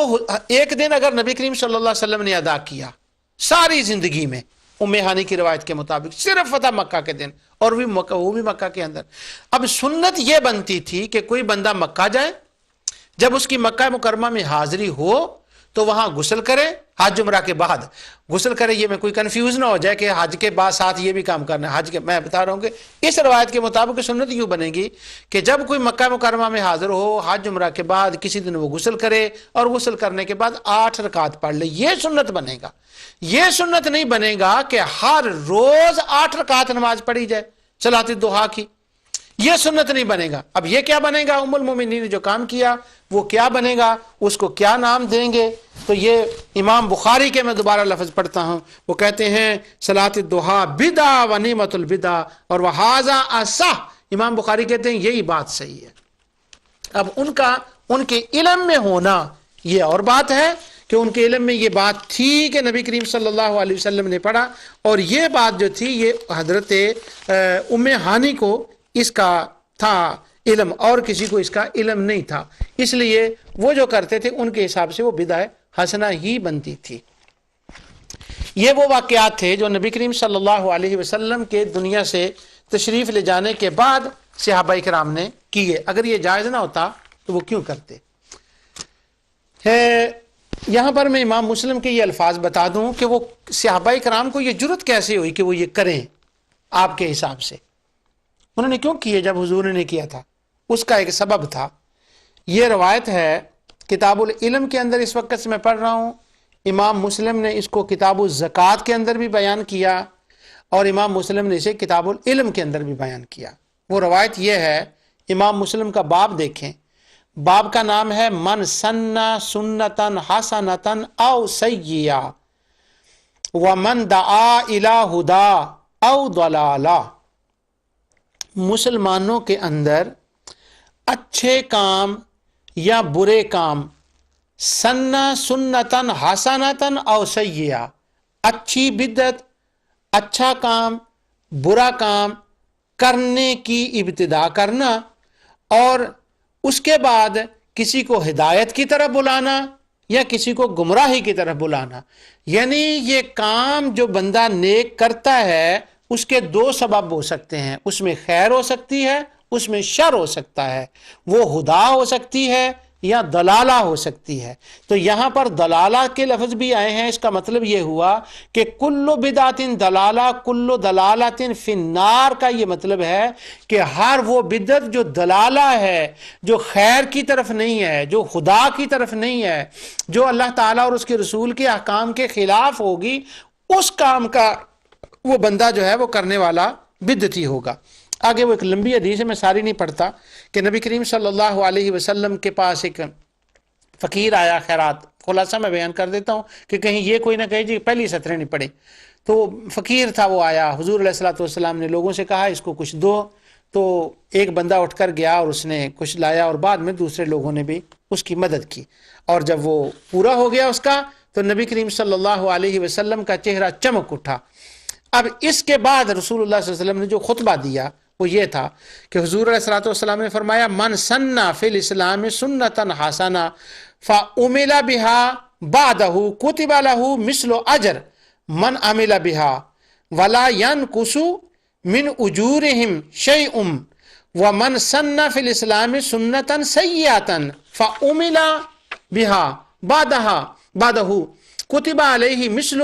ایک دن اگر نبی کریم صلی اللہ علیہ وسلم نے ادا کیا ساری زندگی میں، ام ہانی کی روایت کے مطابق صرف فتح مکہ کے دن، اور وہ بھی مکہ کے اندر، اب سنت یہ بنتی تھی کہ کوئی بندہ مکہ جائے، جب اس کی مکہ مکرمہ میں حاضری ہو تو وہاں غسل کرے، حج عمرہ کے بعد غسل کرے۔ یہ میں کوئی کنفیوز نہ ہو جائے کہ حج کے بعد ساتھ یہ بھی کام کرنا ہے، حج کے میں بتا رہا ہوں کہ اس روایت کے مطابق سنت یوں بنے گی کہ جب کوئی مکہ مکرمہ میں حاضر ہو حج عمرہ کے بعد کسی دن وہ غسل کرے، اور غسل کرنے کے بعد 8 رکعت پڑھ لے، یہ سنت بنے گا۔ یہ سنت نہیں بنے گا کہ ہر روز 8 رکعت نماز پڑھی جائے صلاۃ الضحیٰ کی، یہ سنت نہیں بنے گا۔ اب یہ کیا بنے گا؟ ام المومنین نے جو کام کیا وہ کیا بنے گا، اس کو کیا نام دیں گے؟ تو یہ امام بخاری کے، میں دوبارہ لفظ پڑھتا ہوں، وہ کہتے ہیں صلاۃ الضحیٰ بدعہ و نعمت البدعہ اور وہذا اصح۔ امام بخاری کہتے ہیں یہی بات صحیح ہے۔ اب ان کے علم میں ہونا یہ اور بات ہے کہ ان کے علم میں یہ بات تھی کہ نبی کریم صلی اللہ علیہ وسلم نے پڑھا، اور یہ بات جو تھی یہ حضرت ام ہانی کو اس کا تھا علم، اور کسی کو اس کا علم نہیں تھا، اس لیے وہ جو کرتے تھے ان کے حساب سے وہ بدعہ حسنہ ہی بنتی تھی۔ یہ وہ واقعات تھے جو نبی کریم صلی اللہ علیہ وسلم کے دنیا سے تشریف لے جانے کے بعد صحابہ کرام نے کیے۔ اگر یہ جائز نہ ہوتا تو وہ کیوں کرتے؟ یہاں پر میں امام مسلم کے یہ الفاظ بتا دوں کہ وہ صحابہ کرام کو یہ جرت کیسے ہوئی کہ وہ یہ کریں آپ کے حساب سے؟ انہوں نے کیوں کیے جب حضور نے کیا تھا؟ اس کا ایک سبب تھا۔ یہ روایت ہے کتاب العلم کے اندر اس وقت سے میں پڑھ رہا ہوں، امام مسلم نے اس کو کتاب الزکوٰۃ کے اندر بھی بیان کیا، اور امام مسلم نے اسے کتاب العلم کے اندر بھی بیان کیا۔ وہ روایت یہ ہے، امام مسلم کا باب دیکھیں، باب کا نام ہے من سنّ سنتن حسنتن او سیئہ ومن دعا الی ہدا او ضلالہ۔ مسلمانوں کے اندر اچھے کام یا برے کام، سنّ سنتن حسنتن او سیئہ، اچھی بدعت، اچھا کام، برا کام کرنے کی ابتدا کرنا، اور اس کے بعد کسی کو ہدایت کی طرف بلانا یا کسی کو گمراہی کی طرف بلانا۔ یعنی یہ کام جو بندہ نیک کرتا ہے اس کے دو سبب ہو سکتے ہیں، اس میں خیر ہو سکتی ہے، اس میں شر ہو سکتا ہے، وہ ہدا ہو سکتی ہے یا دلالہ ہو سکتی ہے۔ تو یہاں پر دلالہ کے لفظ بھی آئے ہیں، اس کا مطلب یہ ہوا کہ کل بدعت دلالہ کل دلالۃ فی النار کا یہ مطلب ہے کہ ہر وہ بدعت جو دلالہ ہے، جو خیر کی طرف نہیں ہے، جو خدا کی طرف نہیں ہے، جو اللہ تعالیٰ اور اس کے رسول کے احکام کے خلاف ہوگی، اس کام کا وہ بندہ جو ہے وہ کرنے والا بدعتی ہوگا۔ آگے وہ ایک لمبی حدیث ہے، میں ساری نہیں پڑھتا، کہ نبی کریم صلی اللہ علیہ وسلم کے پاس ایک فقیر آیا خیرات، خلاصہ میں بیان کر دیتا ہوں کہ کہیں یہ کوئی نہ کہے جی پہلی سطریں نہیں پڑھی۔ تو فقیر تھا، وہ آیا، حضور علیہ الصلوۃ والسلام نے لوگوں سے کہا اس کو کچھ دو، تو ایک بندہ اٹھ کر گیا اور اس نے کچھ لایا، اور بعد میں دوسرے لوگوں نے بھی اس کی مدد کی، اور جب وہ پورا ہو گیا اس کا تو نبی کریم صلی اللہ علیہ وسلم کا چہرہ چمک اٹھا۔ اب اس کے بعد رسول اللہ صلی اللہ علیہ وسلم نے جو خطبہ دیا وہ یہ تھا کہ حضور علیہ الصلوۃ والسلام نے فرمایا من سنّ فی الاسلام سنۃ حسنہ فعمل بها بعدہ کتب لہ مثل اجر من عمل بها ولا ينقص من اجورہم شیء ومن سنّ فی الاسلام سنۃ سیئۃ فعمل بها بعدہ کتب علیہ مثل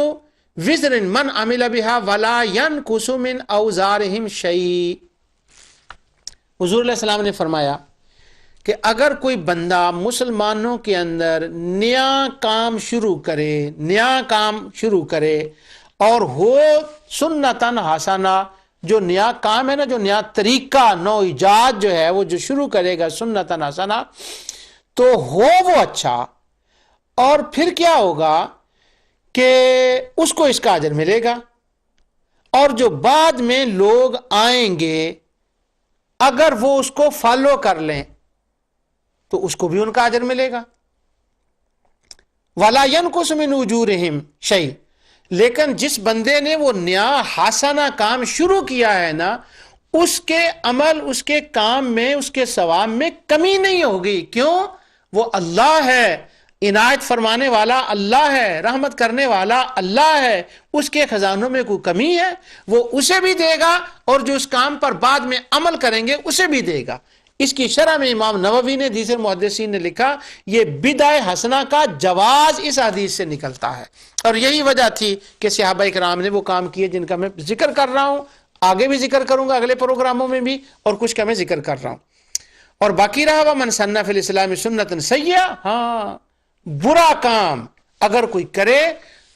وزر من عمل بها ولا ينقص من اوزارہم شیء۔ حضور علیہ السلام نے فرمایا کہ اگر کوئی بندہ مسلمانوں کے اندر نیا کام شروع کرے اور ہو سنتن حسنہ، جو نیا کام ہے نا، جو نیا طریقہ، نو ایجاد جو ہے وہ جو شروع کرے گا سنتن حسنہ، تو ہو وہ اچھا، اور پھر کیا ہوگا کہ اس کو اس کا اجر ملے گا، اور جو بعد میں لوگ آئیں گے اگر وہ اس کو فالو کر لیں تو اس کو بھی ان کا اجر ملے گا۔ وَلَا يَنْقُصُ مِنْ أُجُورِهِمْ شَيْءٍ، لیکن جس بندے نے وہ نیا حسنہ کام شروع کیا ہے نا، اس کے عمل، اس کے کام میں، اس کے ثواب میں کمی نہیں ہوگی۔ کیوں؟ وہ اللہ ہے، عنایت فرمانے والا اللہ ہے، رحمت کرنے والا اللہ ہے، اس کے خزانوں میں کوئی کمی ہے وہ اسے بھی دے گا، اور جو اس کام پر بعد میں عمل کریں گے اسے بھی دے گا۔ اس کی شرح میں امام نووی نے، دیگر محدثین نے لکھا یہ بدع حسنہ کا جواز اس حدیث سے نکلتا ہے، اور یہی وجہ تھی کہ صحابہ کرام نے وہ کام کیے جن کا میں ذکر کر رہا ہوں، آگے بھی ذکر کروں گا اگلے پروگراموں میں بھی، اور کچھ کا میں ذکر کر رہا ہوں۔ اور باقی رہا وَمَنْ سَنَّ فِي الْإِسْلَامِ سُنَّةً سَیئَةً، ہاں برا کام اگر کوئی کرے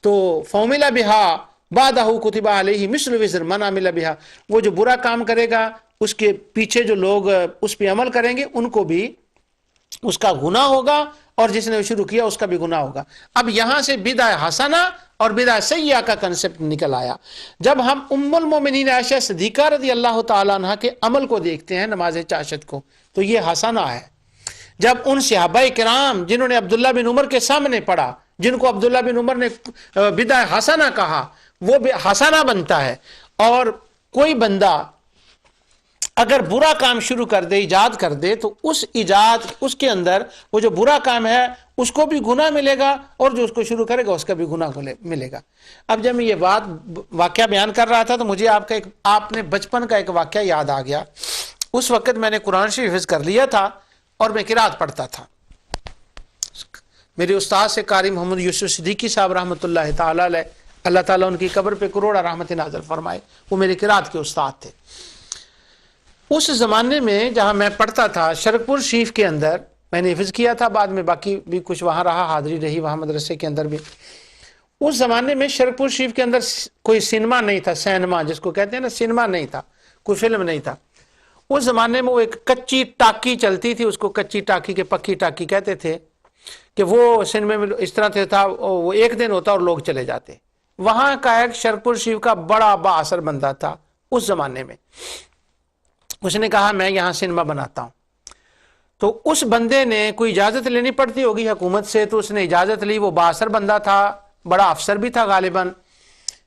تو فَعُمِلَ بِهَا بَعْدَهُ كُتِبَ عَلَيْهِ مِثْلُ وِزْرِ مَنْ عَمِلَ بِهَا، وہ جو برا کام کرے گا اس کے پیچھے جو لوگ اس پہ عمل کریں گے ان کو بھی اس کا گناہ ہوگا، اور جس نے شروع کیا اس کا بھی گناہ ہوگا۔ اب یہاں سے بدع حسنہ اور بدع سیئہ کا کنسپٹ نکل آیا۔ جب ہم ام المومنین عائشہ صدیقہ رضی اللہ تعالیٰ عنہ کے عمل کو دیکھتے ہیں، نماز چاشت کو، تو یہ حسنہ ہے۔ جب ان صحابہ کرام جنہوں نے عبداللہ بن عمر کے سامنے پڑھا، جن کو عبداللہ بن عمر نے بدع حسنہ کہا، وہ حسنہ بنتا ہے۔ اور کوئی بندہ اگر برا کام شروع کر دے، ایجاد کر دے، تو اس کے اندر وہ جو برا کام ہے اس کو بھی گناہ ملے گا، اور جو اس کو شروع کرے گا اس کا بھی گناہ ملے گا۔ اب جب میں یہ واقعہ بیان کر رہا تھا تو مجھے آپ نے بچپن کا ایک واقعہ یاد آ گیا۔ اس وقت میں نے قرآن شریف حفظ کر لیا تھا اور میں قرات پڑھتا تھا۔ میرے استاد سے قاری محمد یوسف صدیقی صاحب رحمۃ اللہ تعالی علیہ، اللہ تعالیٰ ان کی قبر پہ کروڑا رحمت نازل فرمائے، وہ میرے قرات کے استاد تھے۔ اس زمانے میں جہاں میں پڑھتا تھا، شرک پور شریف کے اندر میں نے حفظ کیا تھا، بعد میں باقی بھی کچھ وہاں رہا، حاضری رہی وہاں مدرسے کے اندر بھی۔ اس زمانے میں شرک شریف کے اندر کوئی سینما نہیں تھا، سینما جس کو کہتے ہیں نا، سینما نہیں تھا، کوئی فلم نہیں تھا۔ اس زمانے میں وہ ایک کچی ٹاکی چلتی تھی، اس کو کچی ٹاکی کے پکی ٹاکی کہتے تھے، کہ وہ سینما میں اس طرح سے تھا، وہ ایک دن ہوتا اور لوگ چلے جاتے۔ وہاں کا ایک شرک شریف کا بڑا با اثر بندہ تھا اس زمانے میں، اس نے کہا میں یہاں سینما بناتا ہوں۔ تو اس بندے نے کوئی اجازت لینی پڑتی ہوگی حکومت سے، تو اس نے اجازت لی۔ وہ با اثر بندہ تھا، بڑا افسر بھی تھا، غالباً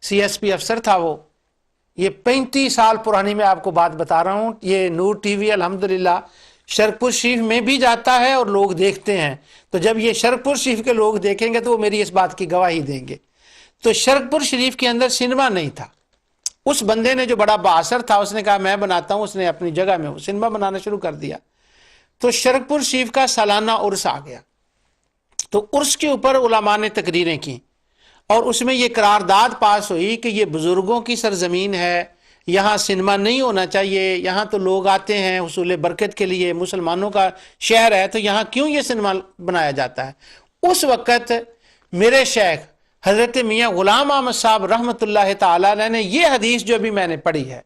سی ایس پی افسر تھا وہ۔ یہ 35 سال پرانی میں آپ کو بات بتا رہا ہوں۔ یہ نور ٹی وی الحمدللہ شرک شریف میں بھی جاتا ہے اور لوگ دیکھتے ہیں، تو جب یہ شرک شریف کے لوگ دیکھیں گے تو وہ میری اس بات کی گواہی دیں گے۔ تو شرک شریف کے اندر سینما نہیں تھا۔ اس بندے نے جو بڑا با اثر تھا، اس نے کہا میں بناتا ہوں، اس نے اپنی جگہ میں سینما بنانا شروع کر دیا۔ تو شرک شریف کا سالانہ عرس آ گیا، تو عرس کے اوپر علماء نے تقریریں کی، اور اس میں یہ قرارداد پاس ہوئی کہ یہ بزرگوں کی سرزمین ہے، یہاں سینما نہیں ہونا چاہیے، یہاں تو لوگ آتے ہیں حصول برکت کے لیے، مسلمانوں کا شہر ہے، تو یہاں کیوں یہ سینما بنایا جاتا ہے۔ اس وقت میرے شیخ حضرت میاں غلام احمد صاحب رحمۃ اللہ تعالی علیہ نے یہ حدیث جو ابھی میں نے پڑھی ہے،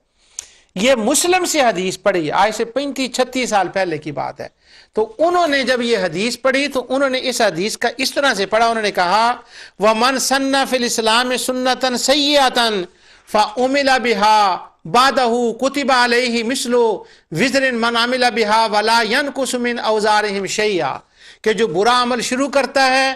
یہ مسلم سے حدیث پڑھی، آج سے 35-36 سال پہلے کی بات ہے۔ تو انہوں نے جب یہ حدیث پڑھی تو انہوں نے اس حدیث کا اس طرح سے پڑھا، انہوں نے کہا وَمَنْ سَنَّ فِي الْإِسْلَامِ سُنَّةً سَيِّئَةً فَعُمِلَ بِهَا بَعْدَهُ كُتِبَ عَلَيْهِ مِثْلُ وِزْرٍ مَنْ عَمِلَ بِهَا وَلَا يَنْقُصُ مِنْ أَوْزَارِهِمْ شَيْئًا، کہ جو برا عمل شروع کرتا ہے،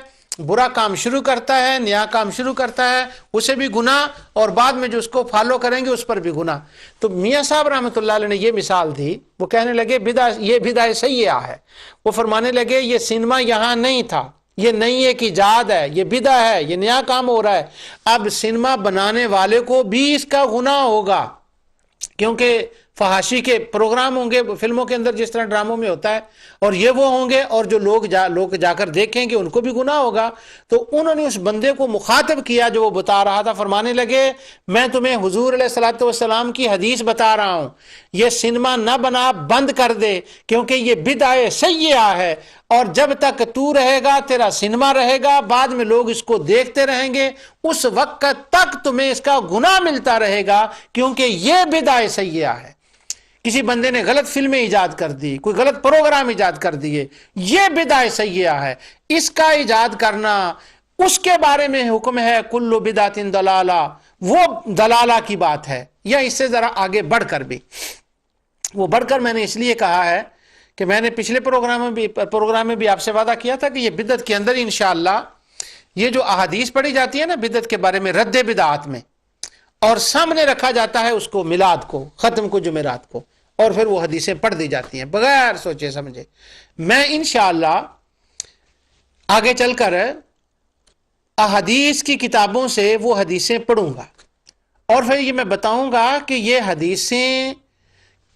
برا کام شروع کرتا ہے، نیا کام شروع کرتا ہے، اسے بھی گناہ، اور بعد میں جو اس کو فالو کریں گے اس پر بھی گناہ۔ تو میاں صاحب رحمۃ اللہ علیہ نے یہ مثال دی، وہ کہنے لگے یہ بدعہ سیئہ ہے۔ وہ فرمانے لگے یہ سینما یہاں نہیں تھا، یہ نئی ایک ایجاد ہے، یہ بدعہ ہے، یہ نیا کام ہو رہا ہے۔ اب سینما بنانے والے کو بھی اس کا گناہ ہوگا، کیونکہ فحاشی کے پروگرام ہوں گے فلموں کے اندر جس طرح ڈراموں میں ہوتا ہے، اور یہ وہ ہوں گے، اور جو لوگ جا کر دیکھیں گے ان کو بھی گناہ ہوگا۔ تو انہوں نے اس بندے کو مخاطب کیا جو وہ بتا رہا تھا، فرمانے لگے میں تمہیں حضور علیہ الصلوۃ والسلام کی حدیث بتا رہا ہوں، یہ سینما نہ بنا، بند کر دے، کیونکہ یہ بدعہ سیئہ ہے، اور جب تک تو رہے گا تیرا سینما رہے گا، بعد میں لوگ اس کو دیکھتے رہیں گے، اس وقت تک تمہیں اس کا گناہ ملتا رہے گا، کیونکہ یہ بدعہ سیئہ ہے۔ کسی بندے نے غلط فلمیں ایجاد کر دی، کوئی غلط پروگرام ایجاد کر دیے، یہ بدعہ سیئہ ہے۔ اس کا ایجاد کرنا، اس کے بارے میں حکم ہے کل بدعۃ ضلالہ، وہ دلالہ کی بات ہے، یا اس سے ذرا آگے بڑھ کر بھی۔ وہ بڑھ کر میں نے اس لیے کہا ہے کہ میں نے پچھلے پروگرام میں بھی آپ سے وعدہ کیا تھا کہ یہ بدعت کے اندر انشاءاللہ یہ جو احادیث پڑھی جاتی ہے نا بدعت کے بارے میں، رد بدعات میں، اور سامنے رکھا جاتا ہے اس کو میلاد کو، ختم کو، جمعرات کو، اور پھر وہ حدیثیں پڑھ دی جاتی ہیں بغیر سوچے سمجھے۔ میں انشاءاللہ آگے چل کر احادیث کی کتابوں سے وہ حدیثیں پڑھوں گا، اور پھر یہ میں بتاؤں گا کہ یہ حدیثیں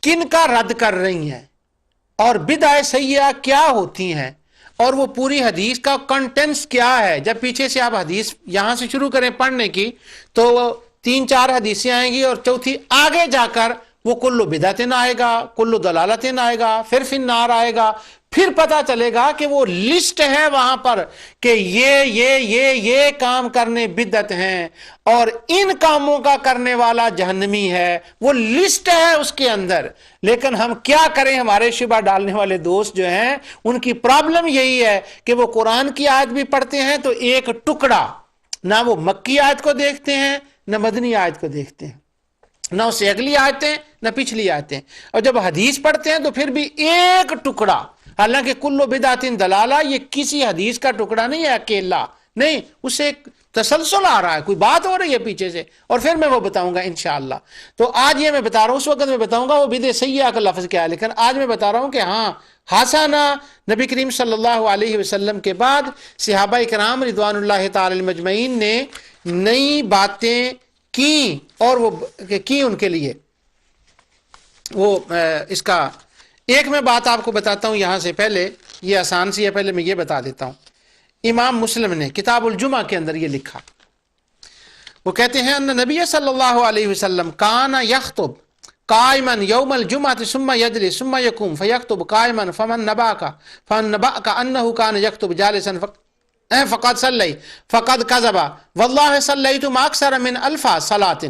کن کا رد کر رہی ہیں، اور بدعہ سیئہ کیا ہوتی ہیں، اور وہ پوری حدیث کا کنٹینٹس کیا ہے۔ جب پیچھے سے آپ حدیث یہاں سے شروع کریں پڑھنے کی تو 3-4 حدیثیں آئیں گی، اور چوتھی آگے جا کر وہ کلو بدعتن آئے گا، کلو دلالتن آئے گا، پھر فی النار آئے گا، پھر پتہ چلے گا کہ وہ لسٹ ہے وہاں پر کہ یہ کام کرنے بدعت ہیں، اور ان کاموں کا کرنے والا جہنمی ہے، وہ لسٹ ہے اس کے اندر۔ لیکن ہم کیا کریں، ہمارے شبہ ڈالنے والے دوست جو ہیں ان کی پرابلم یہی ہے کہ وہ قرآن کی آیت بھی پڑھتے ہیں تو ایک ٹکڑا، نہ وہ مکی آیت کو دیکھتے ہیں نہ مدنی آیت کو دیکھتے ہیں، نہ اسے اگلی آیتیں نہ پچھلی آیتیں، اور جب حدیث پڑھتے ہیں تو پھر بھی ایک ٹکڑا، حالانکہ کلو بدعت دلالہ یہ کسی حدیث کا ٹکڑا نہیں ہے اکیلا، نہیں، اس سے ایک تسلسل آ رہا ہے، کوئی بات ہو رہی ہے پیچھے سے، اور پھر میں وہ بتاؤں گا انشاءاللہ۔ تو آج یہ میں بتا رہا ہوں، اس وقت میں بتاؤں گا وہ بدعہ سیئہ کا لفظ کیا ہے، لیکن آج میں بتا رہا ہوں کہ ہاں حسنہ نبی کریم صلی اللہ علیہ وسلم کے بعد صحابہ کرام رضوان اللہ تعالی مجمعین نے نئی باتیں کی، اور وہ کی ان کے لیے وہ اس کا ایک میں بات آپ کو بتاتا ہوں یہاں سے پہلے، یہ آسان سی ہے، پہلے میں یہ بتا دیتا ہوں۔ امام مسلم نے کتاب الجمعہ کے اندر یہ لکھا، وہ کہتے ہیں ان نبی صلی اللہ علیہ وسلم کان یخطب قائما یوم الجمعۃ ثم یجلس ثم یقوم فیکتب قائما فمن نبأک انہ کان یکتب جالسا فقد صلی فقد کذب واللہ صلیت ما اکثر من الف صلاۃ۔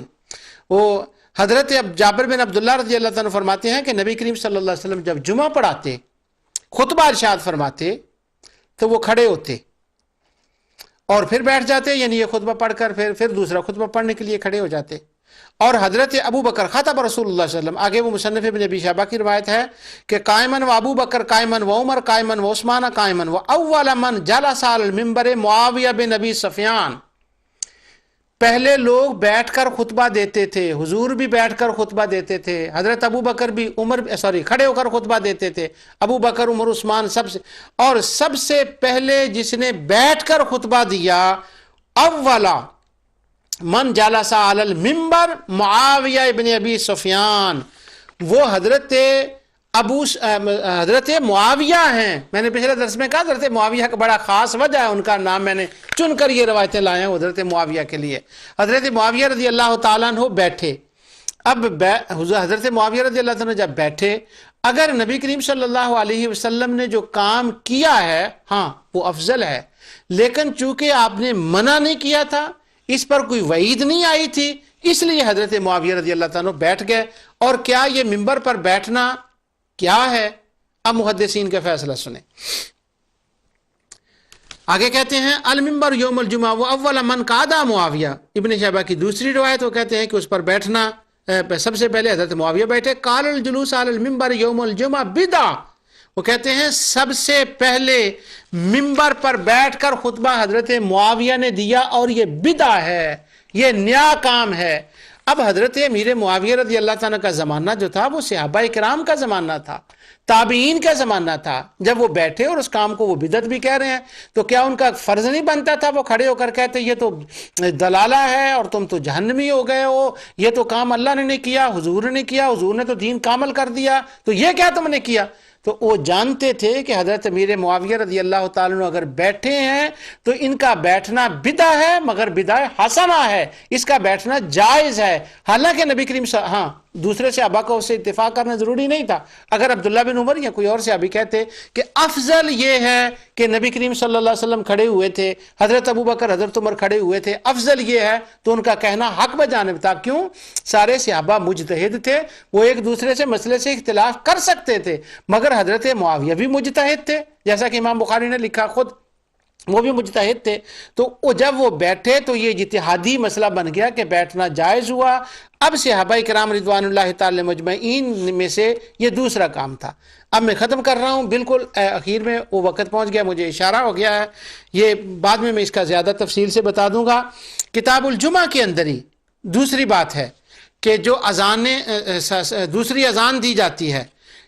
وہ حضرت جابر بن عبداللہ رضی اللہ عنہ فرماتے ہیں کہ نبی کریم صلی اللہ علیہ وسلم جب جمعہ پڑھاتے، خطبہ ارشاد فرماتے، تو وہ کھڑے ہوتے اور پھر بیٹھ جاتے، یعنی یہ خطبہ پڑھ کر پھر دوسرا خطبہ پڑھنے کے لیے کھڑے ہو جاتے۔ اور حضرت ابو بکر خطب رسول اللہ صلی اللہ علیہ وسلم، آگے وہ مصنف ابن ابی شیبہ کی روایت ہے کہ قائمن و ابو بکر قائمن و عمر قائمن و عثمان قائمن و اول من جلس علی المنبر معاویہ بن ابی سفیان۔ پہلے لوگ بیٹھ کر خطبہ دیتے تھے، حضور بھی بیٹھ کر خطبہ دیتے تھے، حضرت ابو بکر بھی کھڑے ہو کر خطبہ دیتے تھے، ابو بکر عمر عثمان سب سے پہلے جس نے بیٹھ کر خطبہ دیا، اولا من جلس علی المنبر معاویہ ابن ابی سفیان، وہ حضرت معاویہ ہیں۔ میں نے پچھلے درس میں کہا حضرت معاویہ کا بڑا خاص وجہ ہے، ان کا نام میں نے چن کر یہ روایتیں لائے ہیں حضرت معاویہ کے لیے۔ حضرت معاویہ رضی اللہ تعالیٰ عنہ بیٹھے، اب حضرت معاویہ رضی اللہ عنہ جب بیٹھے، اگر نبی کریم صلی اللہ علیہ وسلم نے جو کام کیا ہے ہاں وہ افضل ہے، لیکن چونکہ آپ نے منع نہیں کیا تھا، اس پر کوئی وعید نہیں آئی تھی، اس لیے حضرت معاویہ رضی اللہ عنہ بیٹھ گئے۔ اور کیا یہ منبر پر بیٹھنا کیا ہے؟ اب محدثین کا فیصلہ سنیں۔ آگے کہتے ہیں المنبر یوم الجمعہ و اول من قعد معاویہ، ابن شیبہ کی دوسری روایت، وہ کہتے ہیں کہ اس پر بیٹھنا سب سے پہلے حضرت معاویہ بیٹھے۔ قال الجلوس علی المنبر یوم الجمعہ بدعہ، وہ کہتے ہیں سب سے پہلے منبر پر بیٹھ کر خطبہ حضرت معاویہ نے دیا اور یہ بدعہ ہے، یہ نیا کام ہے۔ اب حضرت امیر معاویہ رضی اللہ تعالیٰ کا زمانہ جو تھا وہ صحابہ اکرام کا زمانہ تھا، تابعین کا زمانہ تھا۔ جب وہ بیٹھے اور اس کام کو وہ بدعت بھی کہہ رہے ہیں، تو کیا ان کا فرض نہیں بنتا تھا وہ کھڑے ہو کر کہتے یہ تو دلالہ ہے اور تم تو جہنمی ہو گئے ہو، یہ تو کام اللہ نے نہیں کیا، حضور نے کیا، حضور نے تو دین کامل کر دیا، تو یہ کیا تم نے کیا؟ تو وہ جانتے تھے کہ حضرت امیر معاویہ رضی اللہ تعالیٰ عنہ اگر بیٹھے ہیں تو ان کا بیٹھنا بدعہ ہے، مگر بدعہ حسنہ ہے، اس کا بیٹھنا جائز ہے۔ حالانکہ نبی کریم ہاں دوسرے صحابہ کو اس سے اتفاق کرنا ضروری نہیں تھا۔ اگر عبداللہ بن عمر یا کوئی اور صحابی کہتے کہ افضل یہ ہے کہ نبی کریم صلی اللہ علیہ وسلم کھڑے ہوئے تھے، حضرت ابو بکر حضرت عمر کھڑے ہوئے تھے، افضل یہ ہے، تو ان کا کہنا حق بجانب تھا۔ کیوں؟ سارے صحابہ مجتہد تھے، وہ ایک دوسرے سے مسئلے سے اختلاف کر سکتے تھے، مگر حضرت معاویہ بھی مجتہد تھے، جیسا کہ امام بخاری نے لکھا، خود وہ بھی مجتہد تھے۔ تو جب وہ بیٹھے تو یہ اجتہادی مسئلہ بن گیا کہ بیٹھنا جائز ہوا۔ اب صحابہ کرام رضوان اللہ تعالی مجمعین میں سے یہ دوسرا کام تھا۔ اب میں ختم کر رہا ہوں، بالکل اخیر میں وہ وقت پہنچ گیا، مجھے اشارہ ہو گیا ہے، یہ بعد میں اس کا زیادہ تفصیل سے بتا دوں گا۔ کتاب الجمعہ کے اندر ہی دوسری بات ہے کہ جو دوسری اذان دی جاتی ہے،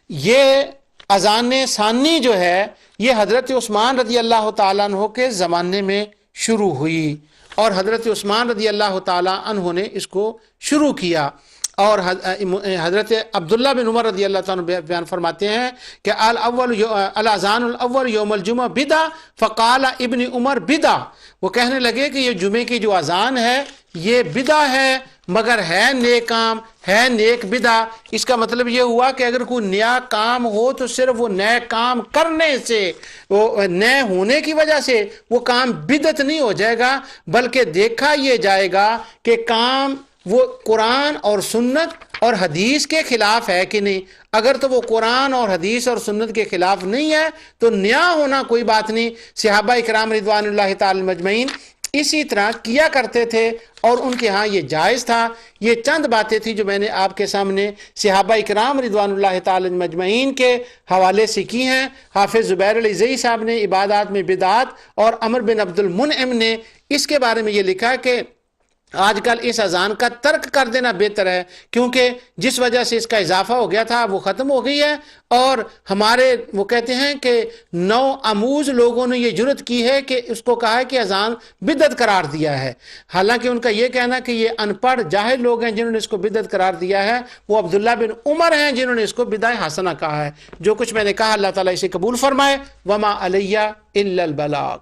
یہ اذان ثانی جو ہے یہ حضرت عثمان رضی اللہ تعالیٰ عنہ کے زمانے میں شروع ہوئی، اور حضرت عثمان رضی اللہ تعالیٰ عنہ نے اس کو شروع کیا۔ اور حضرت عبداللہ بن عمر رضی اللہ تعالیٰ عنہ بیان فرماتے ہیں کہ الاذان الاول یوم الجمعہ بدعہ فقال ابن عمر بدعہ، وہ کہنے لگے کہ یہ جمعے کی جو اذان ہے یہ بدعہ ہے، مگر ہے نیک کام، ہے نیک بدعہ۔ اس کا مطلب یہ ہوا کہ اگر کوئی نیا کام ہو تو صرف وہ نئے کام کرنے سے، وہ نئے ہونے کی وجہ سے وہ کام بدعت نہیں ہو جائے گا، بلکہ دیکھا یہ جائے گا کہ کام وہ قرآن اور سنت اور حدیث کے خلاف ہے کہ نہیں۔ اگر تو وہ قرآن اور حدیث اور سنت کے خلاف نہیں ہے تو نیا ہونا کوئی بات نہیں۔ صحابہ اکرام رضوان اللہ تعالی مجمعین اسی طرح کیا کرتے تھے اور ان کے ہاں یہ جائز تھا۔ یہ چند باتیں تھیں جو میں نے آپ کے سامنے صحابہ اکرام رضوان اللہ تعالی مجمعین کے حوالے سے کی ہیں۔ حافظ زبیر علی زئی صاحب نے عبادات میں بدعات اور عمر بن عبد المنعم نے اس کے بارے میں یہ لکھا کہ آج کل اس اذان کا ترک کر دینا بہتر ہے، کیونکہ جس وجہ سے اس کا اضافہ ہو گیا تھا وہ ختم ہو گئی ہے، اور ہمارے وہ کہتے ہیں کہ نو آموز لوگوں نے یہ جرت کی ہے کہ اس کو کہا ہے کہ اذان بدعت قرار دیا ہے۔ حالانکہ ان کا یہ کہنا کہ یہ ان پڑھ جاہل لوگ ہیں جنہوں نے اس کو بدعت قرار دیا ہے، وہ عبداللہ بن عمر ہیں جنہوں نے اس کو بدعہ حسنہ کہا ہے۔ جو کچھ میں نے کہا اللہ تعالیٰ اسے قبول فرمائے۔ وما علیہ الا البلاغ۔